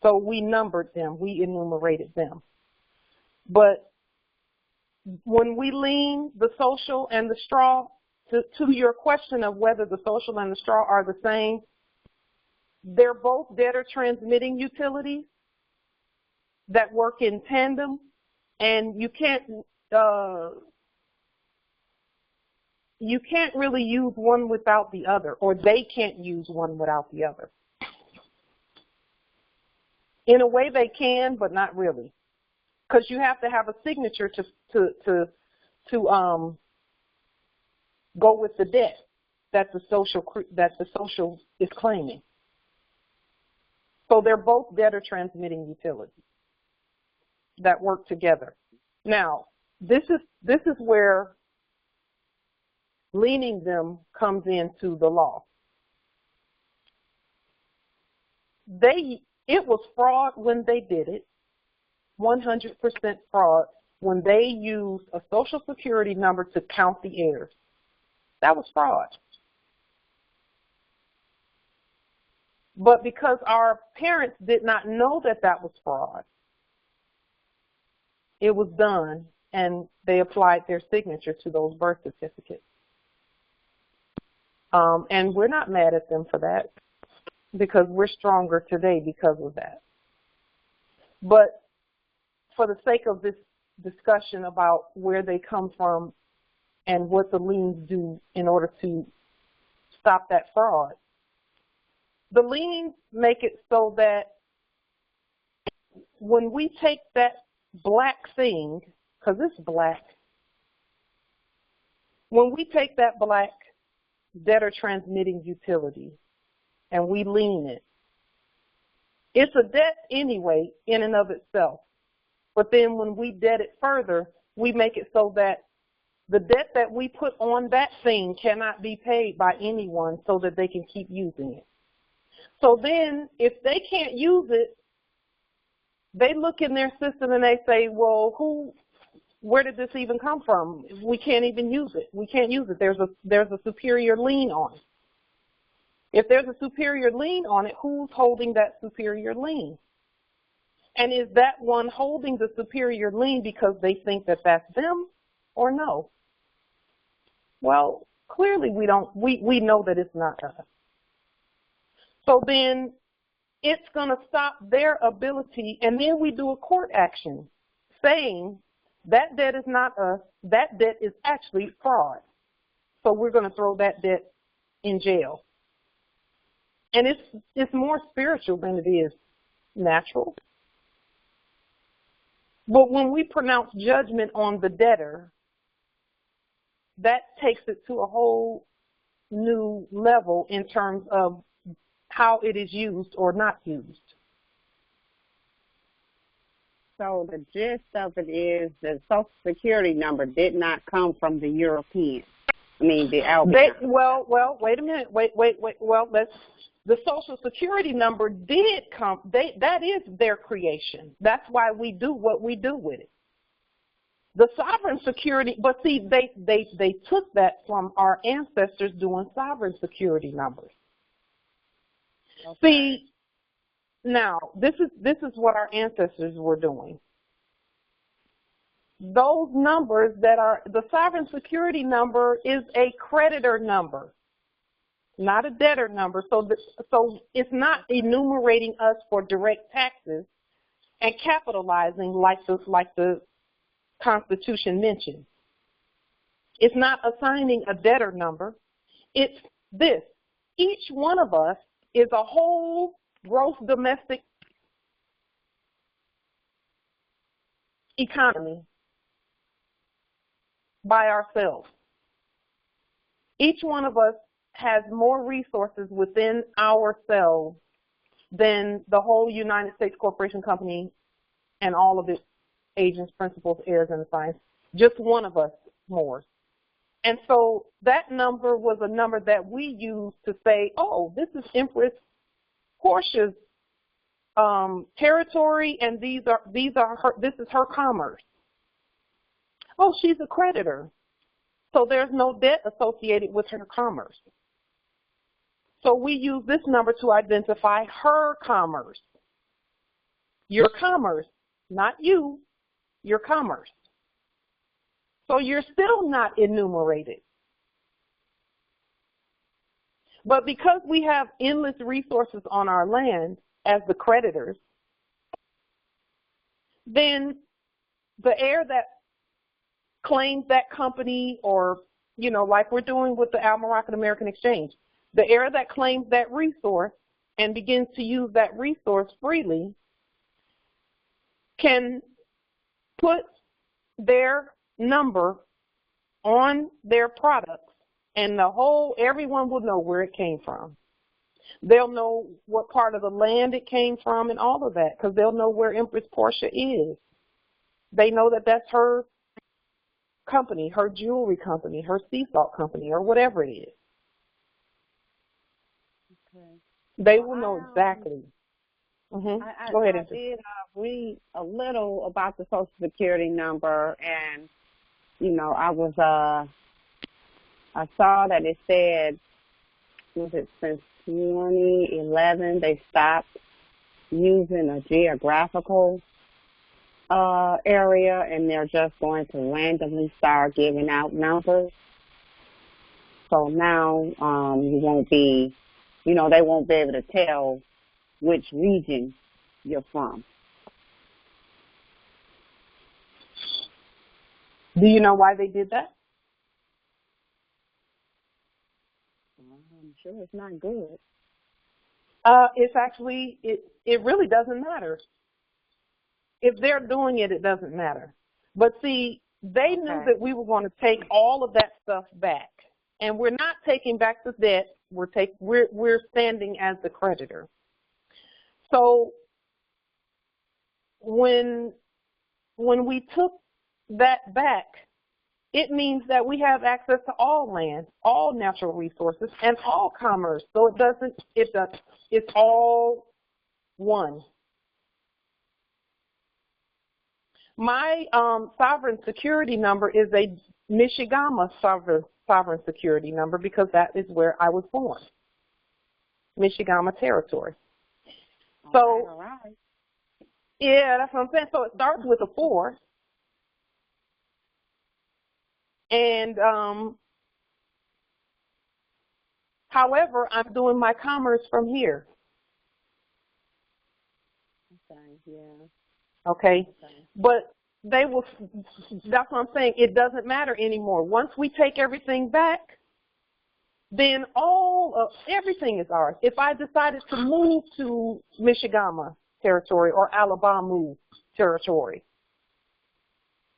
So we numbered them, we enumerated them. But when we lean the social and the straw, to your question of whether the social and the straw are the same, they're both debtor transmitting utilities that work in tandem, and you can't really use one without the other, or they can't use one without the other. In a way they can, but not really, because you have to have a signature to go with the debt that the social is claiming. So they're both debtor transmitting utilities that work together. Now, this is where leaning them comes into the law. It was fraud when they did it, 100% fraud when they used a Social Security number to count the heirs. That was fraud. But because our parents did not know that that was fraud, it was done, and they applied their signature to those birth certificates. And we're not mad at them for that, because we're stronger today because of that. But for the sake of this discussion about where they come from and what the liens do in order to stop that fraud, the liens make it so that when we take that black thing, because it's black, when we take that black debtor transmitting utility and we lien it, it's a debt anyway in and of itself. But then when we debt it further, we make it so that the debt that we put on that thing cannot be paid by anyone so that they can keep using it. So then if they can't use it, they look in their system and they say, well, where did this even come from? We can't even use it. We can't use it. There's a superior lien on it. If there's a superior lien on it, who's holding that superior lien? And is that one holding the superior lien because they think that that's them or no? Well, clearly we know that it's not us. So then it's going to stop their ability, and then we do a court action saying that debt is not us, that debt is actually fraud. So we're going to throw that debt in jail. And it's more spiritual than it is natural. But when we pronounce judgment on the debtor, that takes it to a whole new level in terms of how it is used or not used. So the gist of it is the Social Security number did not come from the Europeans. I mean, the Albanians. Well, wait a minute. Wait. Well, the Social Security number did come. That is their creation. That's why we do what we do with it. The sovereign security, but see, they took that from our ancestors doing sovereign security numbers. Okay. See, now this is what our ancestors were doing. Those numbers that are the sovereign security number is a creditor number. not a debtor number. So it's not enumerating us for direct taxes and capitalizing like the Constitution mentioned. It's not assigning a debtor number. It's this. Each one of us is a whole gross domestic economy by ourselves. Each one of us has more resources within ourselves than the whole United States Corporation Company and all of its agents, principals, heirs, and assigns. Just one of us more. And so that number was a number that we used to say, oh, this is Empress Portia's territory, and this is her commerce. Oh, she's a creditor, so there's no debt associated with her commerce. So we use this number to identify her commerce. Your commerce, not you, your commerce. So you're still not enumerated. But because we have endless resources on our land as the creditors, then the heir that claims that company, or, you know, like we're doing with the Al-Moroccan American Exchange, the heir that claims that resource and begins to use that resource freely can put their number on their products, and everyone will know where it came from. They'll know what part of the land it came from and all of that, because they'll know where Empress Portia is. They know that that's her company, her jewelry company, her sea salt company, or whatever it is. Okay. They will know exactly. Go ahead. I did read a little about the Social Security number, and you know, I saw that it said, was it since 2011 they stopped using a geographical area, and they're just going to randomly start giving out numbers. So now you won't be, you know, they won't be able to tell which region you're from. Do you know why they did that? I'm sure it's not good. It's actually, it really doesn't matter. If they're doing it, it doesn't matter. But see, they knew that we were going to take all of that stuff back. And we're not taking back the debt. We're standing as the creditor. So when we took that back, it means that we have access to all land, all natural resources, and all commerce. So it's all one. My sovereign security number is a Michigama sovereign security number, because that is where I was born, Michigama territory. So, all right. Yeah, that's what I'm saying. So it starts with a 4. And, however, I'm doing my commerce from here. Okay, yeah. Okay. But that's what I'm saying. It doesn't matter anymore. Once we take everything back, then everything is ours. If I decided to move to Michigama territory or Alabama territory,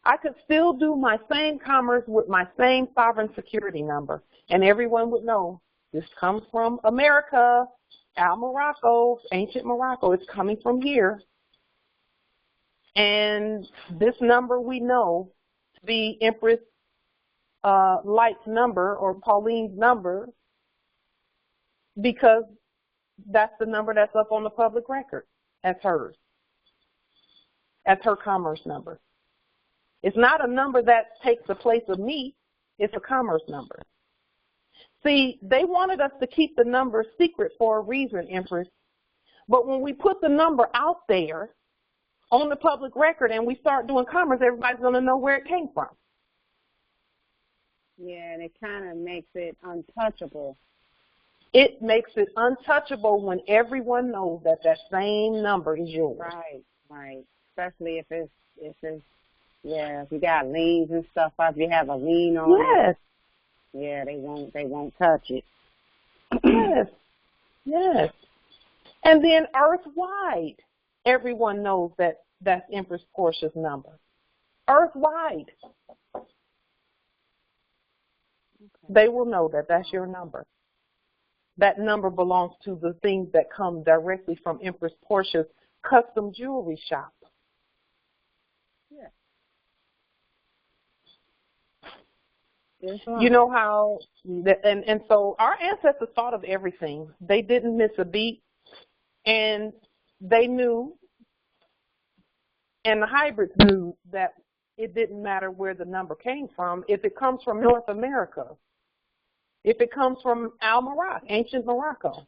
I could still do my same commerce with my same sovereign security number, and everyone would know this comes from America, Morocco, ancient Morocco. It's coming from here. And this number we know to be Empress Light's number, or Pauline's number, because that's the number that's up on the public record as hers, as her commerce number. It's not a number that takes the place of me. It's a commerce number. See, they wanted us to keep the number secret for a reason, Empress. But when we put the number out there on the public record and we start doing commerce, everybody's going to know where it came from. Yeah, and it kind of makes it untouchable. It makes it untouchable when everyone knows that that same number is yours. Right. Especially if if you got liens and stuff, if you have a lien on it. Yeah, they won't touch it. Yes. And then Earth-wide, everyone knows that that's Empress Portia's number. Earth-wide. Okay. They will know that that's your number. That number belongs to the things that come directly from Empress Portia's custom jewelry shop. You know how, and so our ancestors thought of everything. They didn't miss a beat, and they knew, and the hybrids knew that it didn't matter where the number came from. If it comes from North America, if it comes from Al-Morocc, ancient Morocco,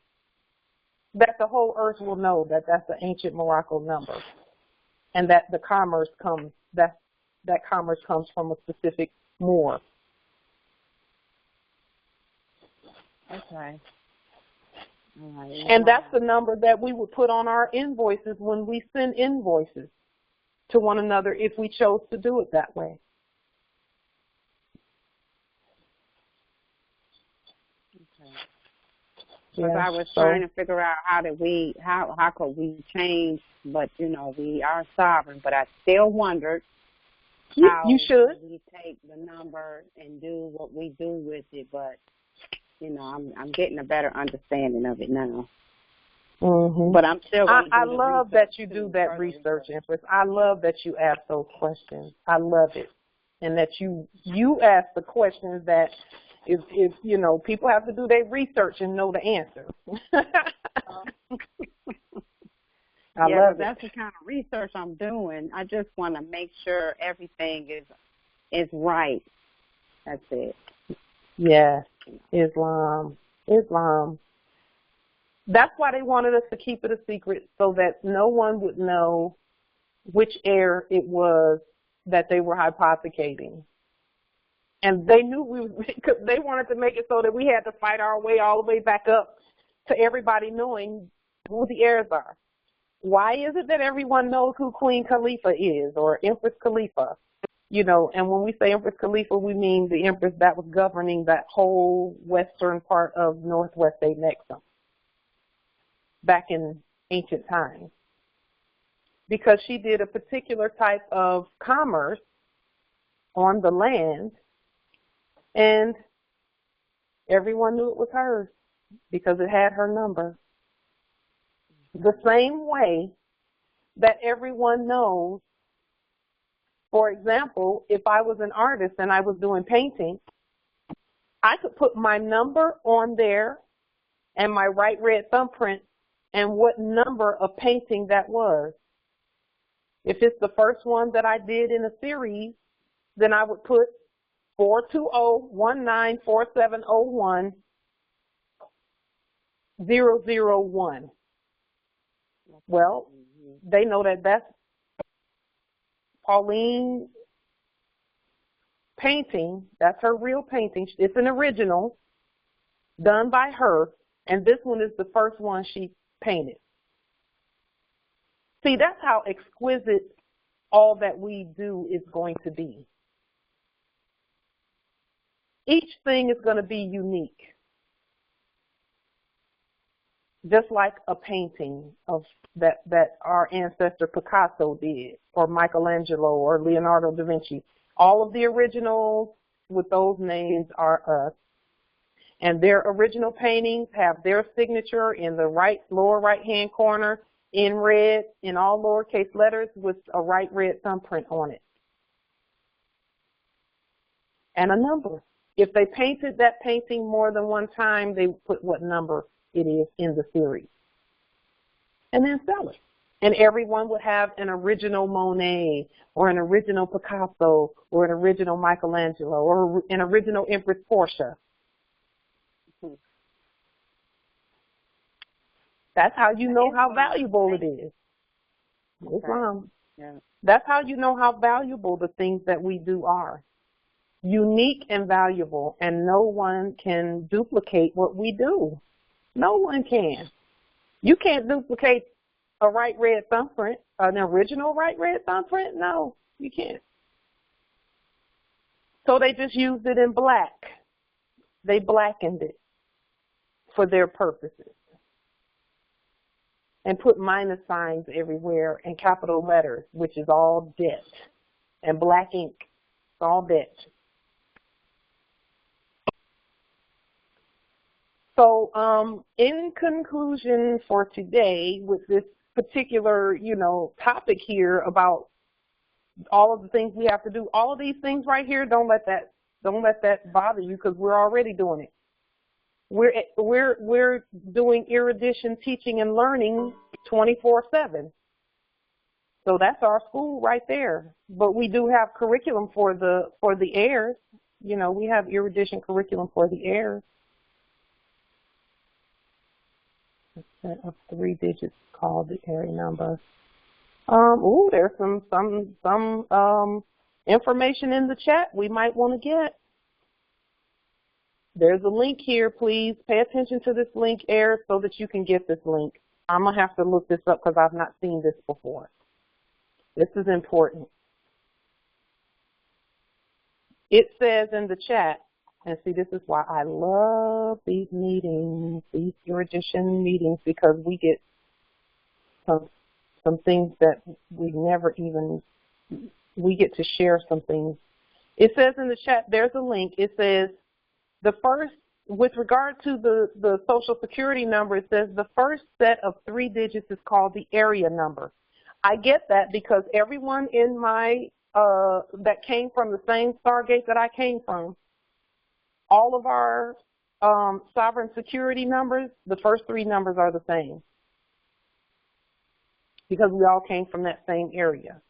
that the whole earth will know that that's the ancient Morocco number, and that the commerce comes, that commerce comes from a specific Moor. Okay. All right. And that's the number that we would put on our invoices when we send invoices to one another if we chose to do it that way. Okay. Because I was trying to figure out how could we change, but we are sovereign, but I still wondered how you should. We take the number and do what we do with it, but I'm getting a better understanding of it now. Mm-hmm. But I'm still going to do I love that you do that research, Empress. I love that you ask those questions. I love it. And that you ask the questions that if people have to do their research and know the answer. I love it. That's the kind of research I'm doing. I just want to make sure everything is right. That's it. Yes, Islam. That's why they wanted us to keep it a secret, so that no one would know which heir it was that they were hypothecating. And they knew they wanted to make it so that we had to fight our way all the way back up to everybody knowing who the heirs are. Why is it that everyone knows who Queen Khalifa is, or Empress Khalifa? And when we say Empress Khalifa, we mean the empress that was governing that whole western part of Northwest Nexum back in ancient times. Because she did a particular type of commerce on the land, and everyone knew it was hers because it had her number. The same way that everyone knows. For example, if I was an artist and I was doing painting, I could put my number on there and my right red thumbprint and what number of painting that was. If it's the first one that I did in a series, then I would put 420-194701-001. Well, they know that that's Pauline painting. That's her real painting. It's an original done by her, and this one is the first one she painted. See, that's how exquisite all that we do is going to be. Each thing is going to be unique. Just like a painting of that our ancestor Picasso did, or Michelangelo, or Leonardo da Vinci. All of the originals with those names are us. And their original paintings have their signature in the lower right-hand corner in red, in all lowercase letters, with a right red thumbprint on it. And a number. If they painted that painting more than one time, they would put what number it is in the series, and then sell it. And everyone would have an original Monet, or an original Picasso, or an original Michelangelo, or an original Empress Portia. That's how you know how valuable it is. Islam. Yeah. That's how you know how valuable the things that we do are. Unique and valuable, and no one can duplicate what we do. No one can. You can't duplicate a right red thumbprint, an original right red thumbprint. No, you can't. So they just used it in black. They blackened it for their purposes and put minus signs everywhere and capital letters, which is all debt, and black ink. It's all debt. So in conclusion for today with this particular, topic here about all of the things we have to do, all of these things right here, don't let that bother you, because we're already doing it. We're doing erudition teaching and learning 24/7. So that's our school right there. But we do have curriculum for the heirs. We have erudition curriculum for the heirs. A set of 3 digits called the area number. There's some information in the chat we might want to get. There's a link here. Please pay attention to this link, heirs, so that you can get this link. I'm going to have to look this up because I've not seen this before. This is important. It says in the chat, and see, this is why I love these meetings, these erudition meetings, because we get some things that we never even, we get to share some things. It says in the chat, there's a link. It says, the first, with regard to the Social Security number, it says the first set of 3 digits is called the area number. I get that because everyone in my, that came from the same Stargate that I came from, all of our sovereign security numbers, the first 3 numbers are the same because we all came from that same area.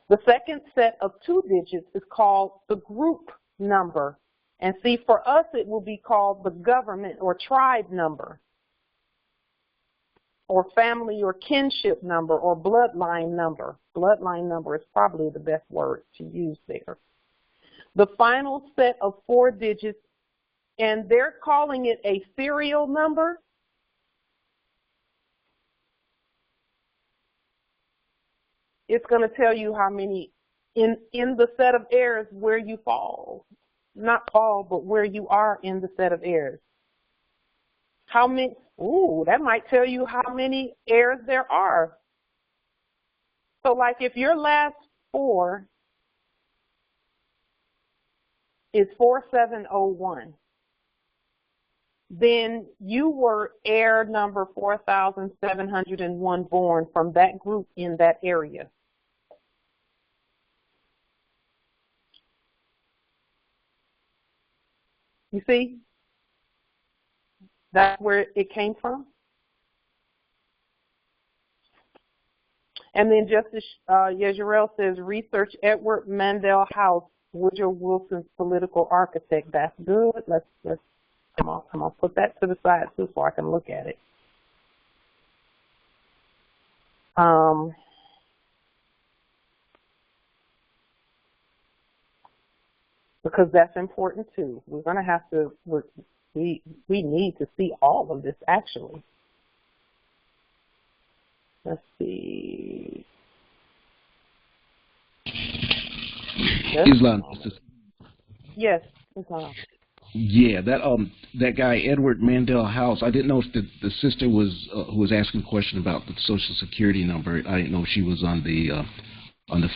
The second set of 2 digits is called the group number. And see, for us, it will be called the government or tribe number, or family or kinship number, or bloodline number. Bloodline number is probably the best word to use there. The final set of 4 digits, and they're calling it a serial number. It's going to tell you how many in the set of heirs where you fall. Not fall, but where you are in the set of heirs. How many? Ooh, that might tell you how many heirs there are. So like if your last 4 is 4701, then you were heir number 4701 born from that group in that area. You see? That's where it came from. And then Justice Yezerel says, research Edward Mandell House, Woodrow Wilson's political architect. That's good. I'm gonna put that to the side too so I can look at it. Because that's important too. We're going to have to, we need to see all of this actually. Let's see. Islam. Yes, Islam. Yeah, that guy Edward Mandell House. I didn't know if the sister was who was asking a question about the Social Security number. I didn't know if she was on the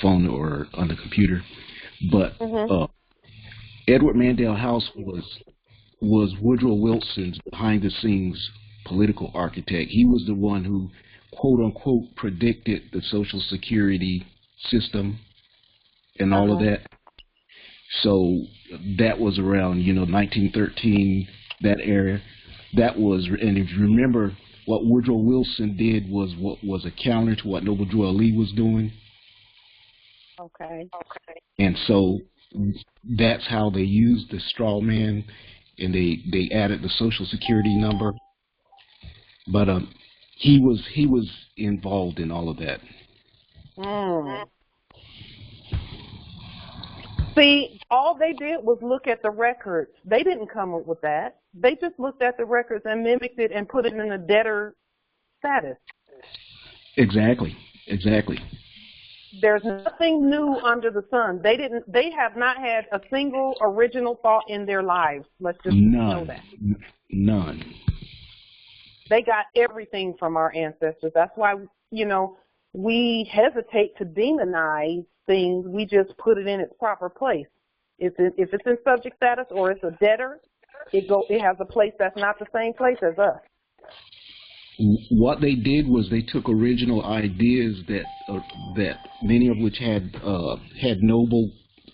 phone or on the computer. But Edward Mandell House was Woodrow Wilson's behind-the-scenes political architect. He was the one who, quote-unquote, predicted the Social Security system and all of that. So that was around, 1913, that era. That was, and if you remember, what Woodrow Wilson did was a counter to what Noble Drew Ali was doing. Okay. And so that's how they used the straw man, and they added the Social Security number. But he was involved in all of that. See, all they did was look at the records. They didn't come up with that. They just looked at the records and mimicked it and put it in a debtor status. Exactly. Exactly. There's nothing new under the sun. They have not had a single original thought in their lives. Let's just know that. None. They got everything from our ancestors. That's why, you know, we hesitate to demonize things. We just put it in its proper place. If it's in subject status or it's a debtor, it has a place that's not the same place as us. What they did was they took original ideas that many of which had noble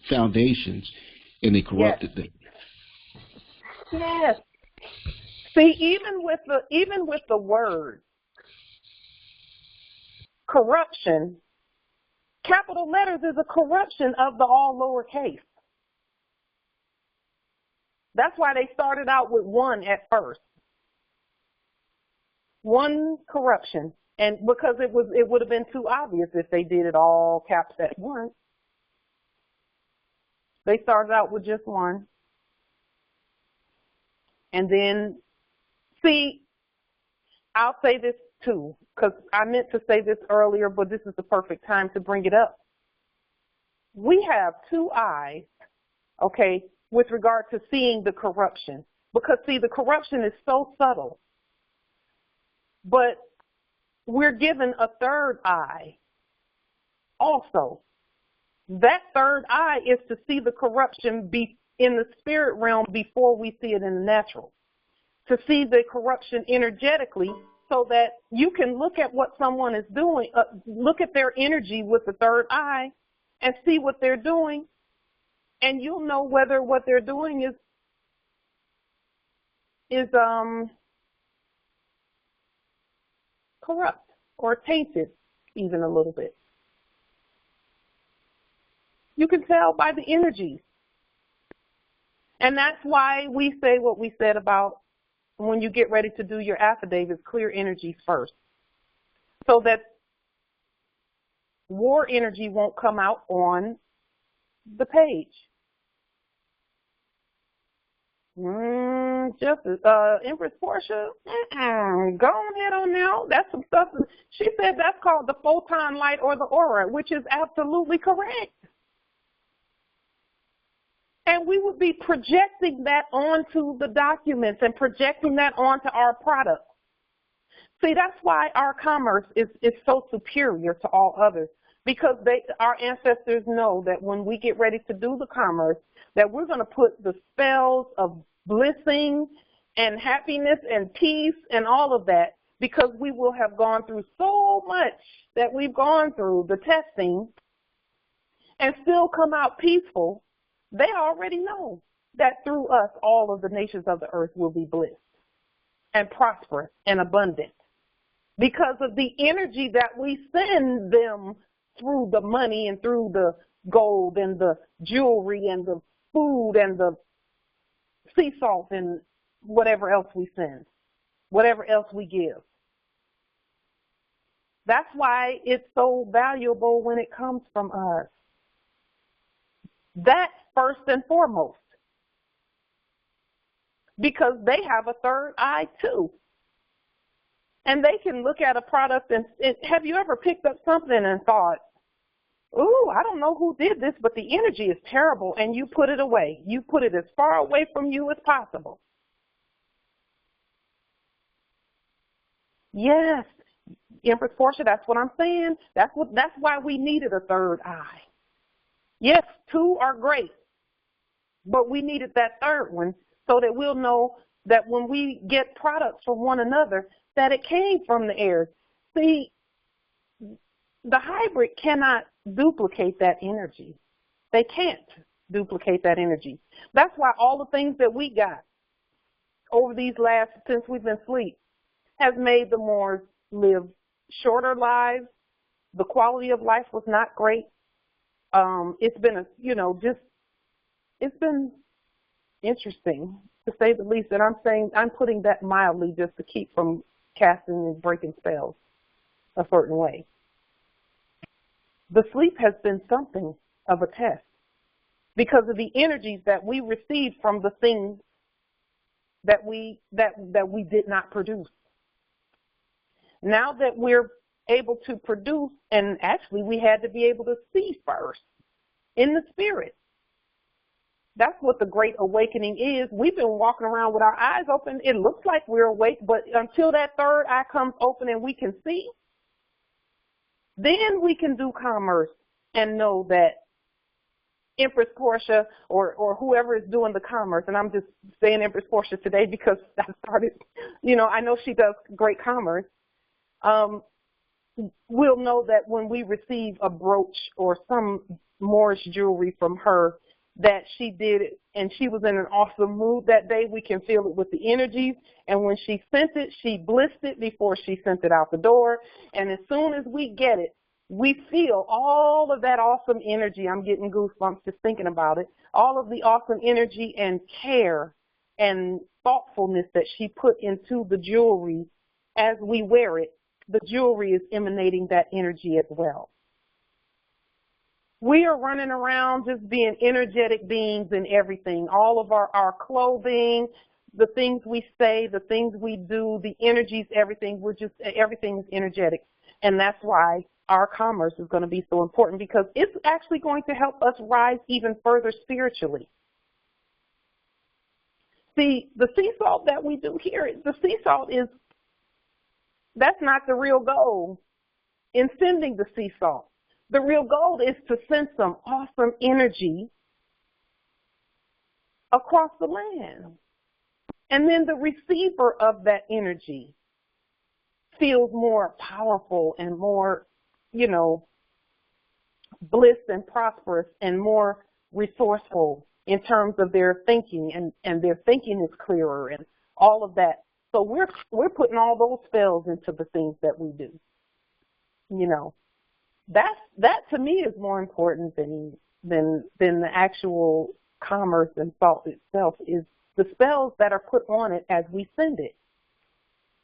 foundations, and they corrupted them. Yes. See, even with the word corruption, capital letters is a corruption of the all lowercase. That's why they started out with one at first. One corruption, and because it would have been too obvious if they did it all caps at once. They started out with just one. And then, see, I'll say this too, because I meant to say this earlier, but this is the perfect time to bring it up. We have two eyes, okay, with regard to seeing the corruption. Because, see, the corruption is so subtle. But we're given a third eye also. That third eye is to see the corruption in the spirit realm before we see it in the natural. To see the corruption energetically so that you can look at what someone is doing, look at their energy with the third eye and see what they're doing, and you'll know whether what they're doing is corrupt or tainted even a little bit. You can tell by the energies. And that's why we say what we said about when you get ready to do your affidavits, clear energies first. So that war energy won't come out on the page. Justice, Empress Portia, go ahead on now. That's some stuff. She said that's called the photon light or the aura, which is absolutely correct. And we would be projecting that onto the documents and projecting that onto our products. See, that's why our commerce is so superior to all others, because our ancestors know that when we get ready to do the commerce, that we're going to put the spells of blessing and happiness and peace and all of that, because we will have gone through so much that we've gone through the testing and still come out peaceful. They already know that through us, all of the nations of the earth will be blessed and prosperous and abundant because of the energy that we send them through the money and through the gold and the jewelry and the food and the sea salt and whatever else we send, whatever else we give. That's why it's so valuable when it comes from us. That's first and foremost, because they have a third eye too. And they can look at a product and have you ever picked up something and thought, ooh, I don't know who did this, but the energy is terrible, and you put it away. You put it as far away from you as possible. Yes, Empress Portia, that's what I'm saying. That's why we needed a third eye. Yes, two are great, but we needed that third one so that we'll know that when we get products from one another, that it came from the heirs. See, the hybrid cannot duplicate that energy. They can't duplicate that energy. That's why all the things that we got over these since we've been asleep, has made the Moors live shorter lives. The quality of life was not great. It's been it's been interesting to say the least. And I'm putting that mildly just to keep from casting and breaking spells a certain way. The sleep has been something of a test because of the energies that we received from the things that we did not produce. Now that we're able to produce, and actually we had to be able to see first in the spirit. That's what the Great Awakening is. We've been walking around with our eyes open. It looks like we're awake, but until that third eye comes open and we can see, then we can do commerce and know that Empress Portia or whoever is doing the commerce, and I'm just saying Empress Portia today because I started, I know she does great commerce. We'll know that when we receive a brooch or some Moorish jewelry from her, that she did it and she was in an awesome mood that day. We can feel it with the energies. And when she sent it, she blissed it before she sent it out the door. And as soon as we get it, we feel all of that awesome energy. I'm getting goosebumps just thinking about it. All of the awesome energy and care and thoughtfulness that she put into the jewelry as we wear it. The jewelry is emanating that energy as well. We are running around just being energetic beings in everything. All of our clothing, the things we say, the things we do, the energies, everything is energetic. And that's why our commerce is going to be so important, because it's actually going to help us rise even further spiritually. See, the sea salt that we do here, the sea salt that's not the real goal in sending the sea salt. The real goal is to send some awesome energy across the land. And then the receiver of that energy feels more powerful and more, bliss and prosperous and more resourceful in terms of their thinking, and their thinking is clearer and all of that. So we're putting all those spells into the things that we do. That to me is more important than the actual commerce and salt itself, is the spells that are put on it as we send it.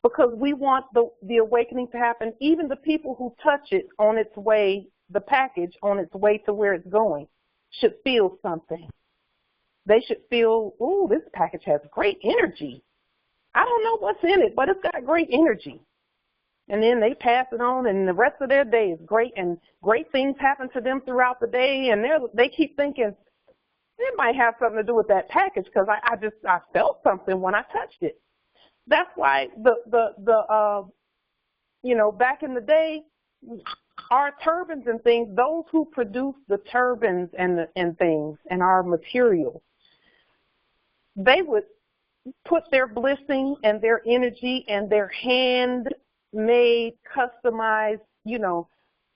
Because we want the awakening to happen. Even the people who touch it on its way, the package on its way to where it's going, should feel something. They should feel, ooh, this package has great energy. I don't know what's in it, but it's got great energy. And then they pass it on, and the rest of their day is great, and great things happen to them throughout the day, and they keep thinking, it might have something to do with that package, because I felt something when I touched it. That's why back in the day, our turbans and things, those who produce the turbans and things and our materials, they would put their blessing and their energy and their handmade, customized,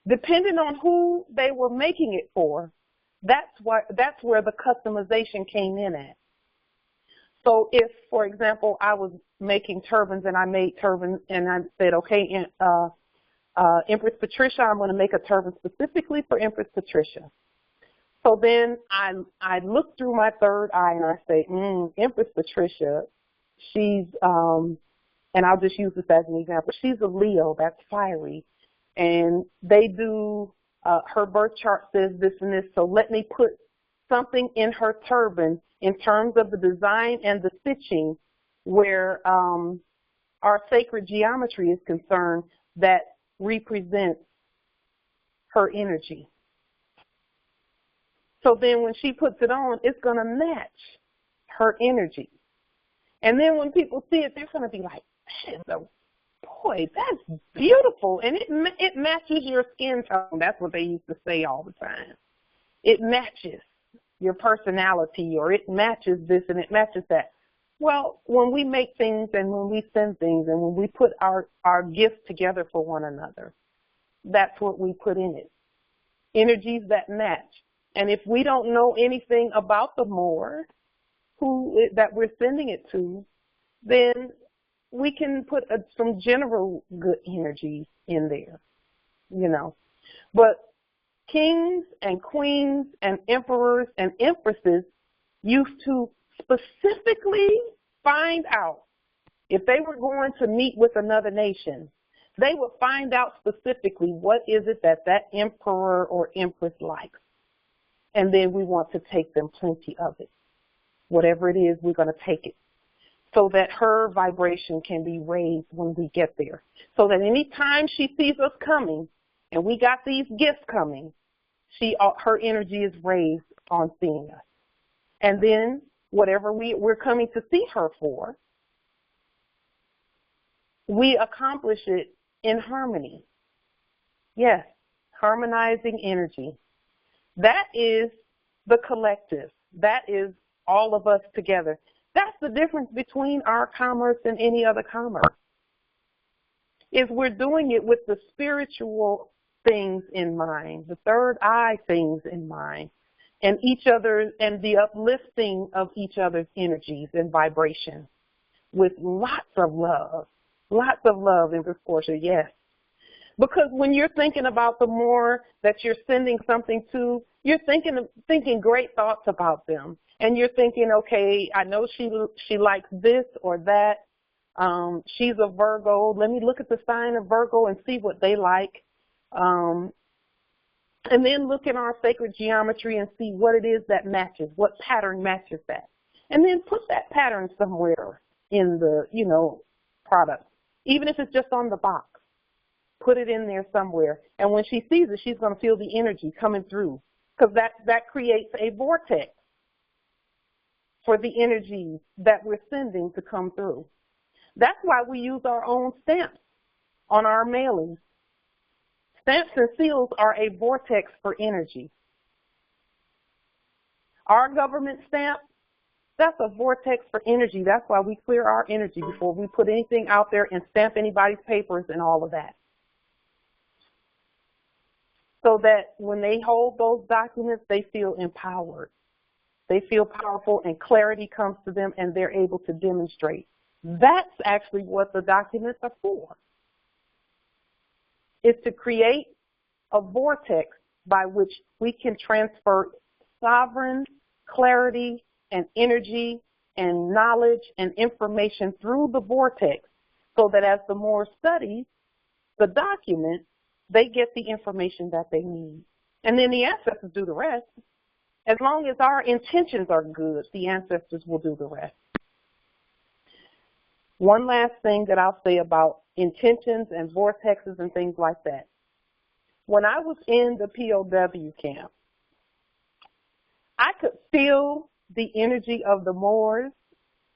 depending on who they were making it for. That's where the customization came in at. So if, for example, I was making turbans and I made turbans and I said, okay, Empress Patricia, I'm going to make a turban specifically for Empress Patricia. So then I look through my third eye and I say, Empress Patricia, she's, and I'll just use this as an example, she's a Leo, that's fiery, and they do, her birth chart says this and this, so let me put something in her turban in terms of the design and the stitching where our sacred geometry is concerned that represents her energy. So then when she puts it on, it's going to match her energy. And then when people see it, they're going to be like, boy, that's beautiful. And it matches your skin tone. That's what they used to say all the time. It matches your personality, or it matches this and it matches that. Well, when we make things and when we send things and when we put our gifts together for one another, that's what we put in it. Energies that match. And if we don't know anything about the Moor that we're sending it to, then we can put some general good energies in there, But kings and queens and emperors and empresses used to specifically find out if they were going to meet with another nation, they would find out specifically what is it that emperor or empress likes. And then we want to take them plenty of it. Whatever it is, we're going to take it. so that her vibration can be raised when we get there. So that any time she sees us coming and we got these gifts coming, her energy is raised on seeing us. And then whatever we're coming to see her for, we accomplish it in harmony. Yes, harmonizing energy. That is the collective. That is all of us together. That's the difference between our commerce and any other commerce, is we're doing it with the spiritual things in mind, the third eye things in mind, and each other, and the uplifting of each other's energies and vibrations with lots of love in proportion, yes. Because when you're thinking about the more that you're sending something to, you're thinking great thoughts about them. And you're thinking, okay, I know she likes this or that. She's a Virgo. Let me look at the sign of Virgo and see what they like. And then look in our sacred geometry and see what it is that matches, what pattern matches that. And then put that pattern somewhere in the, product, even if it's just on the box. Put it in there somewhere. And when she sees it, she's going to feel the energy coming through, because that creates a vortex for the energies that we're sending to come through. That's why we use our own stamps on our mailings. Stamps and seals are a vortex for energy. Our government stamp, that's a vortex for energy. That's why we clear our energy before we put anything out there and stamp anybody's papers and all of that. So that when they hold those documents, they feel empowered. They feel powerful and clarity comes to them and they're able to demonstrate. That's actually what the documents are for. It's to create a vortex by which we can transfer sovereign clarity and energy and knowledge and information through the vortex, so that as the Moor studies the document, they get the information that they need. And then the ancestors do the rest. As long as our intentions are good, the ancestors will do the rest. One last thing that I'll say about intentions and vortexes and things like that. When I was in the POW camp, I could feel the energy of the Moors.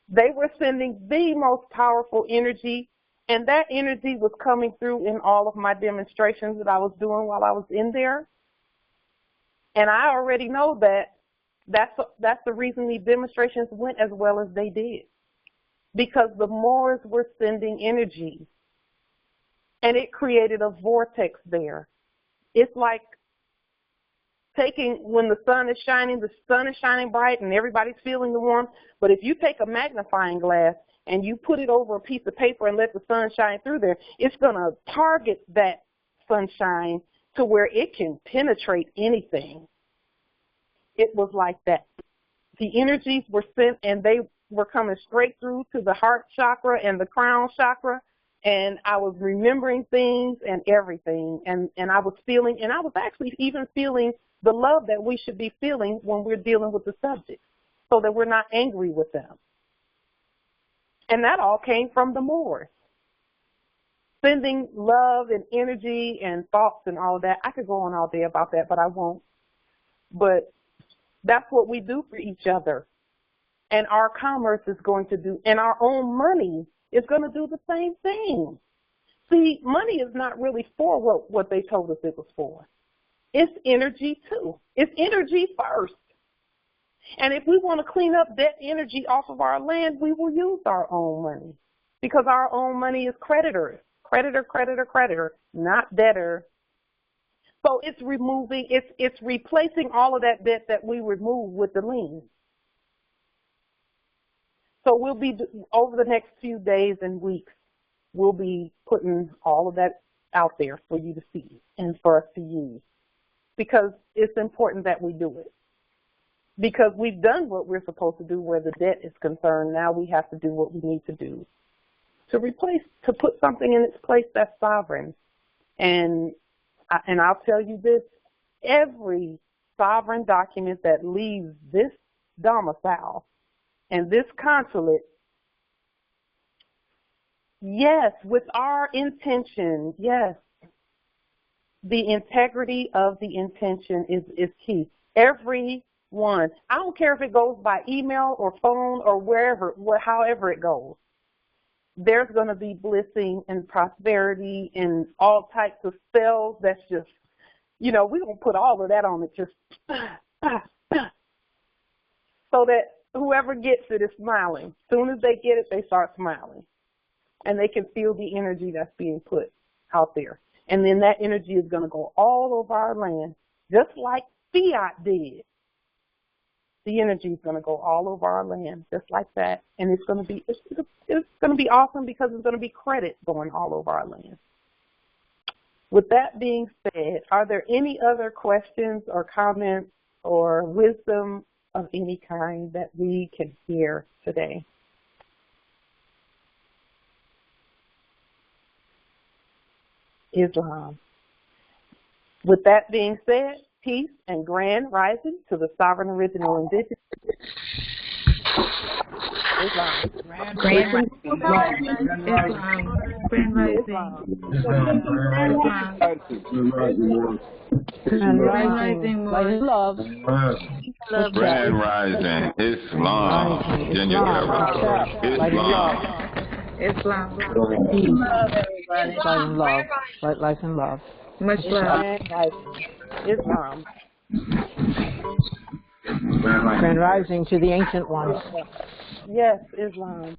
They were sending the most powerful energy, and that energy was coming through in all of my demonstrations that I was doing while I was in there. And I already know that that's the reason these demonstrations went as well as they did, because the Moors were sending energy, and it created a vortex there. It's like when the sun is shining bright and everybody's feeling the warmth. But if you take a magnifying glass and you put it over a piece of paper and let the sun shine through there, it's going to target that sunshine to where it can penetrate anything. It was like that. The energies were sent, and they were coming straight through to the heart chakra and the crown chakra, and I was remembering things and everything, and I was feeling, and I was actually even feeling the love that we should be feeling when we're dealing with the subject, so that we're not angry with them. And that all came from the Moors. Sending love and energy and thoughts and all of that. I could go on all day about that, but I won't. But that's what we do for each other. And our commerce is going to do, and our own money is going to do the same thing. See, money is not really for what they told us it was for. It's energy too. It's energy first. And if we want to clean up debt energy off of our land, we will use our own money, because our own money is creditors. Creditor, not debtor. So it's replacing all of that debt that we removed with the lien. So we'll be, over the next few days and weeks, we'll be putting all of that out there for you to see and for us to use, because it's important that we do it. Because we've done what we're supposed to do where the debt is concerned. Now we have to do what we need to do to put something in its place that's sovereign. And I'll tell you this, every sovereign document that leaves this domicile and this consulate Yes, with our intention, yes. The integrity of the intention is key. Everyone, I don't care if it goes by email or phone or wherever, however it goes, there's going to be blessing and prosperity and all types of spells that's just, you know, we're going to put all of that on it just so that whoever gets it is smiling. As soon as they get it, they start smiling. And they can feel the energy that's being put out there. And then that energy is going to go all over our land, just like fiat did. The energy is going to go all over our land, just like that. And it's going to be awesome because it's going to be credit going all over our land. With that being said, are there any other questions or comments or wisdom of any kind that we can hear today? Islam. With that being said, peace and grand rising to the sovereign original indigenous. Islam. Grand rising. Grand rising. Love. Grand rising. Islam. Islam. Light and love. Life and love. Much love. Islam. Grand rising to the ancient ones. Yes, Islam.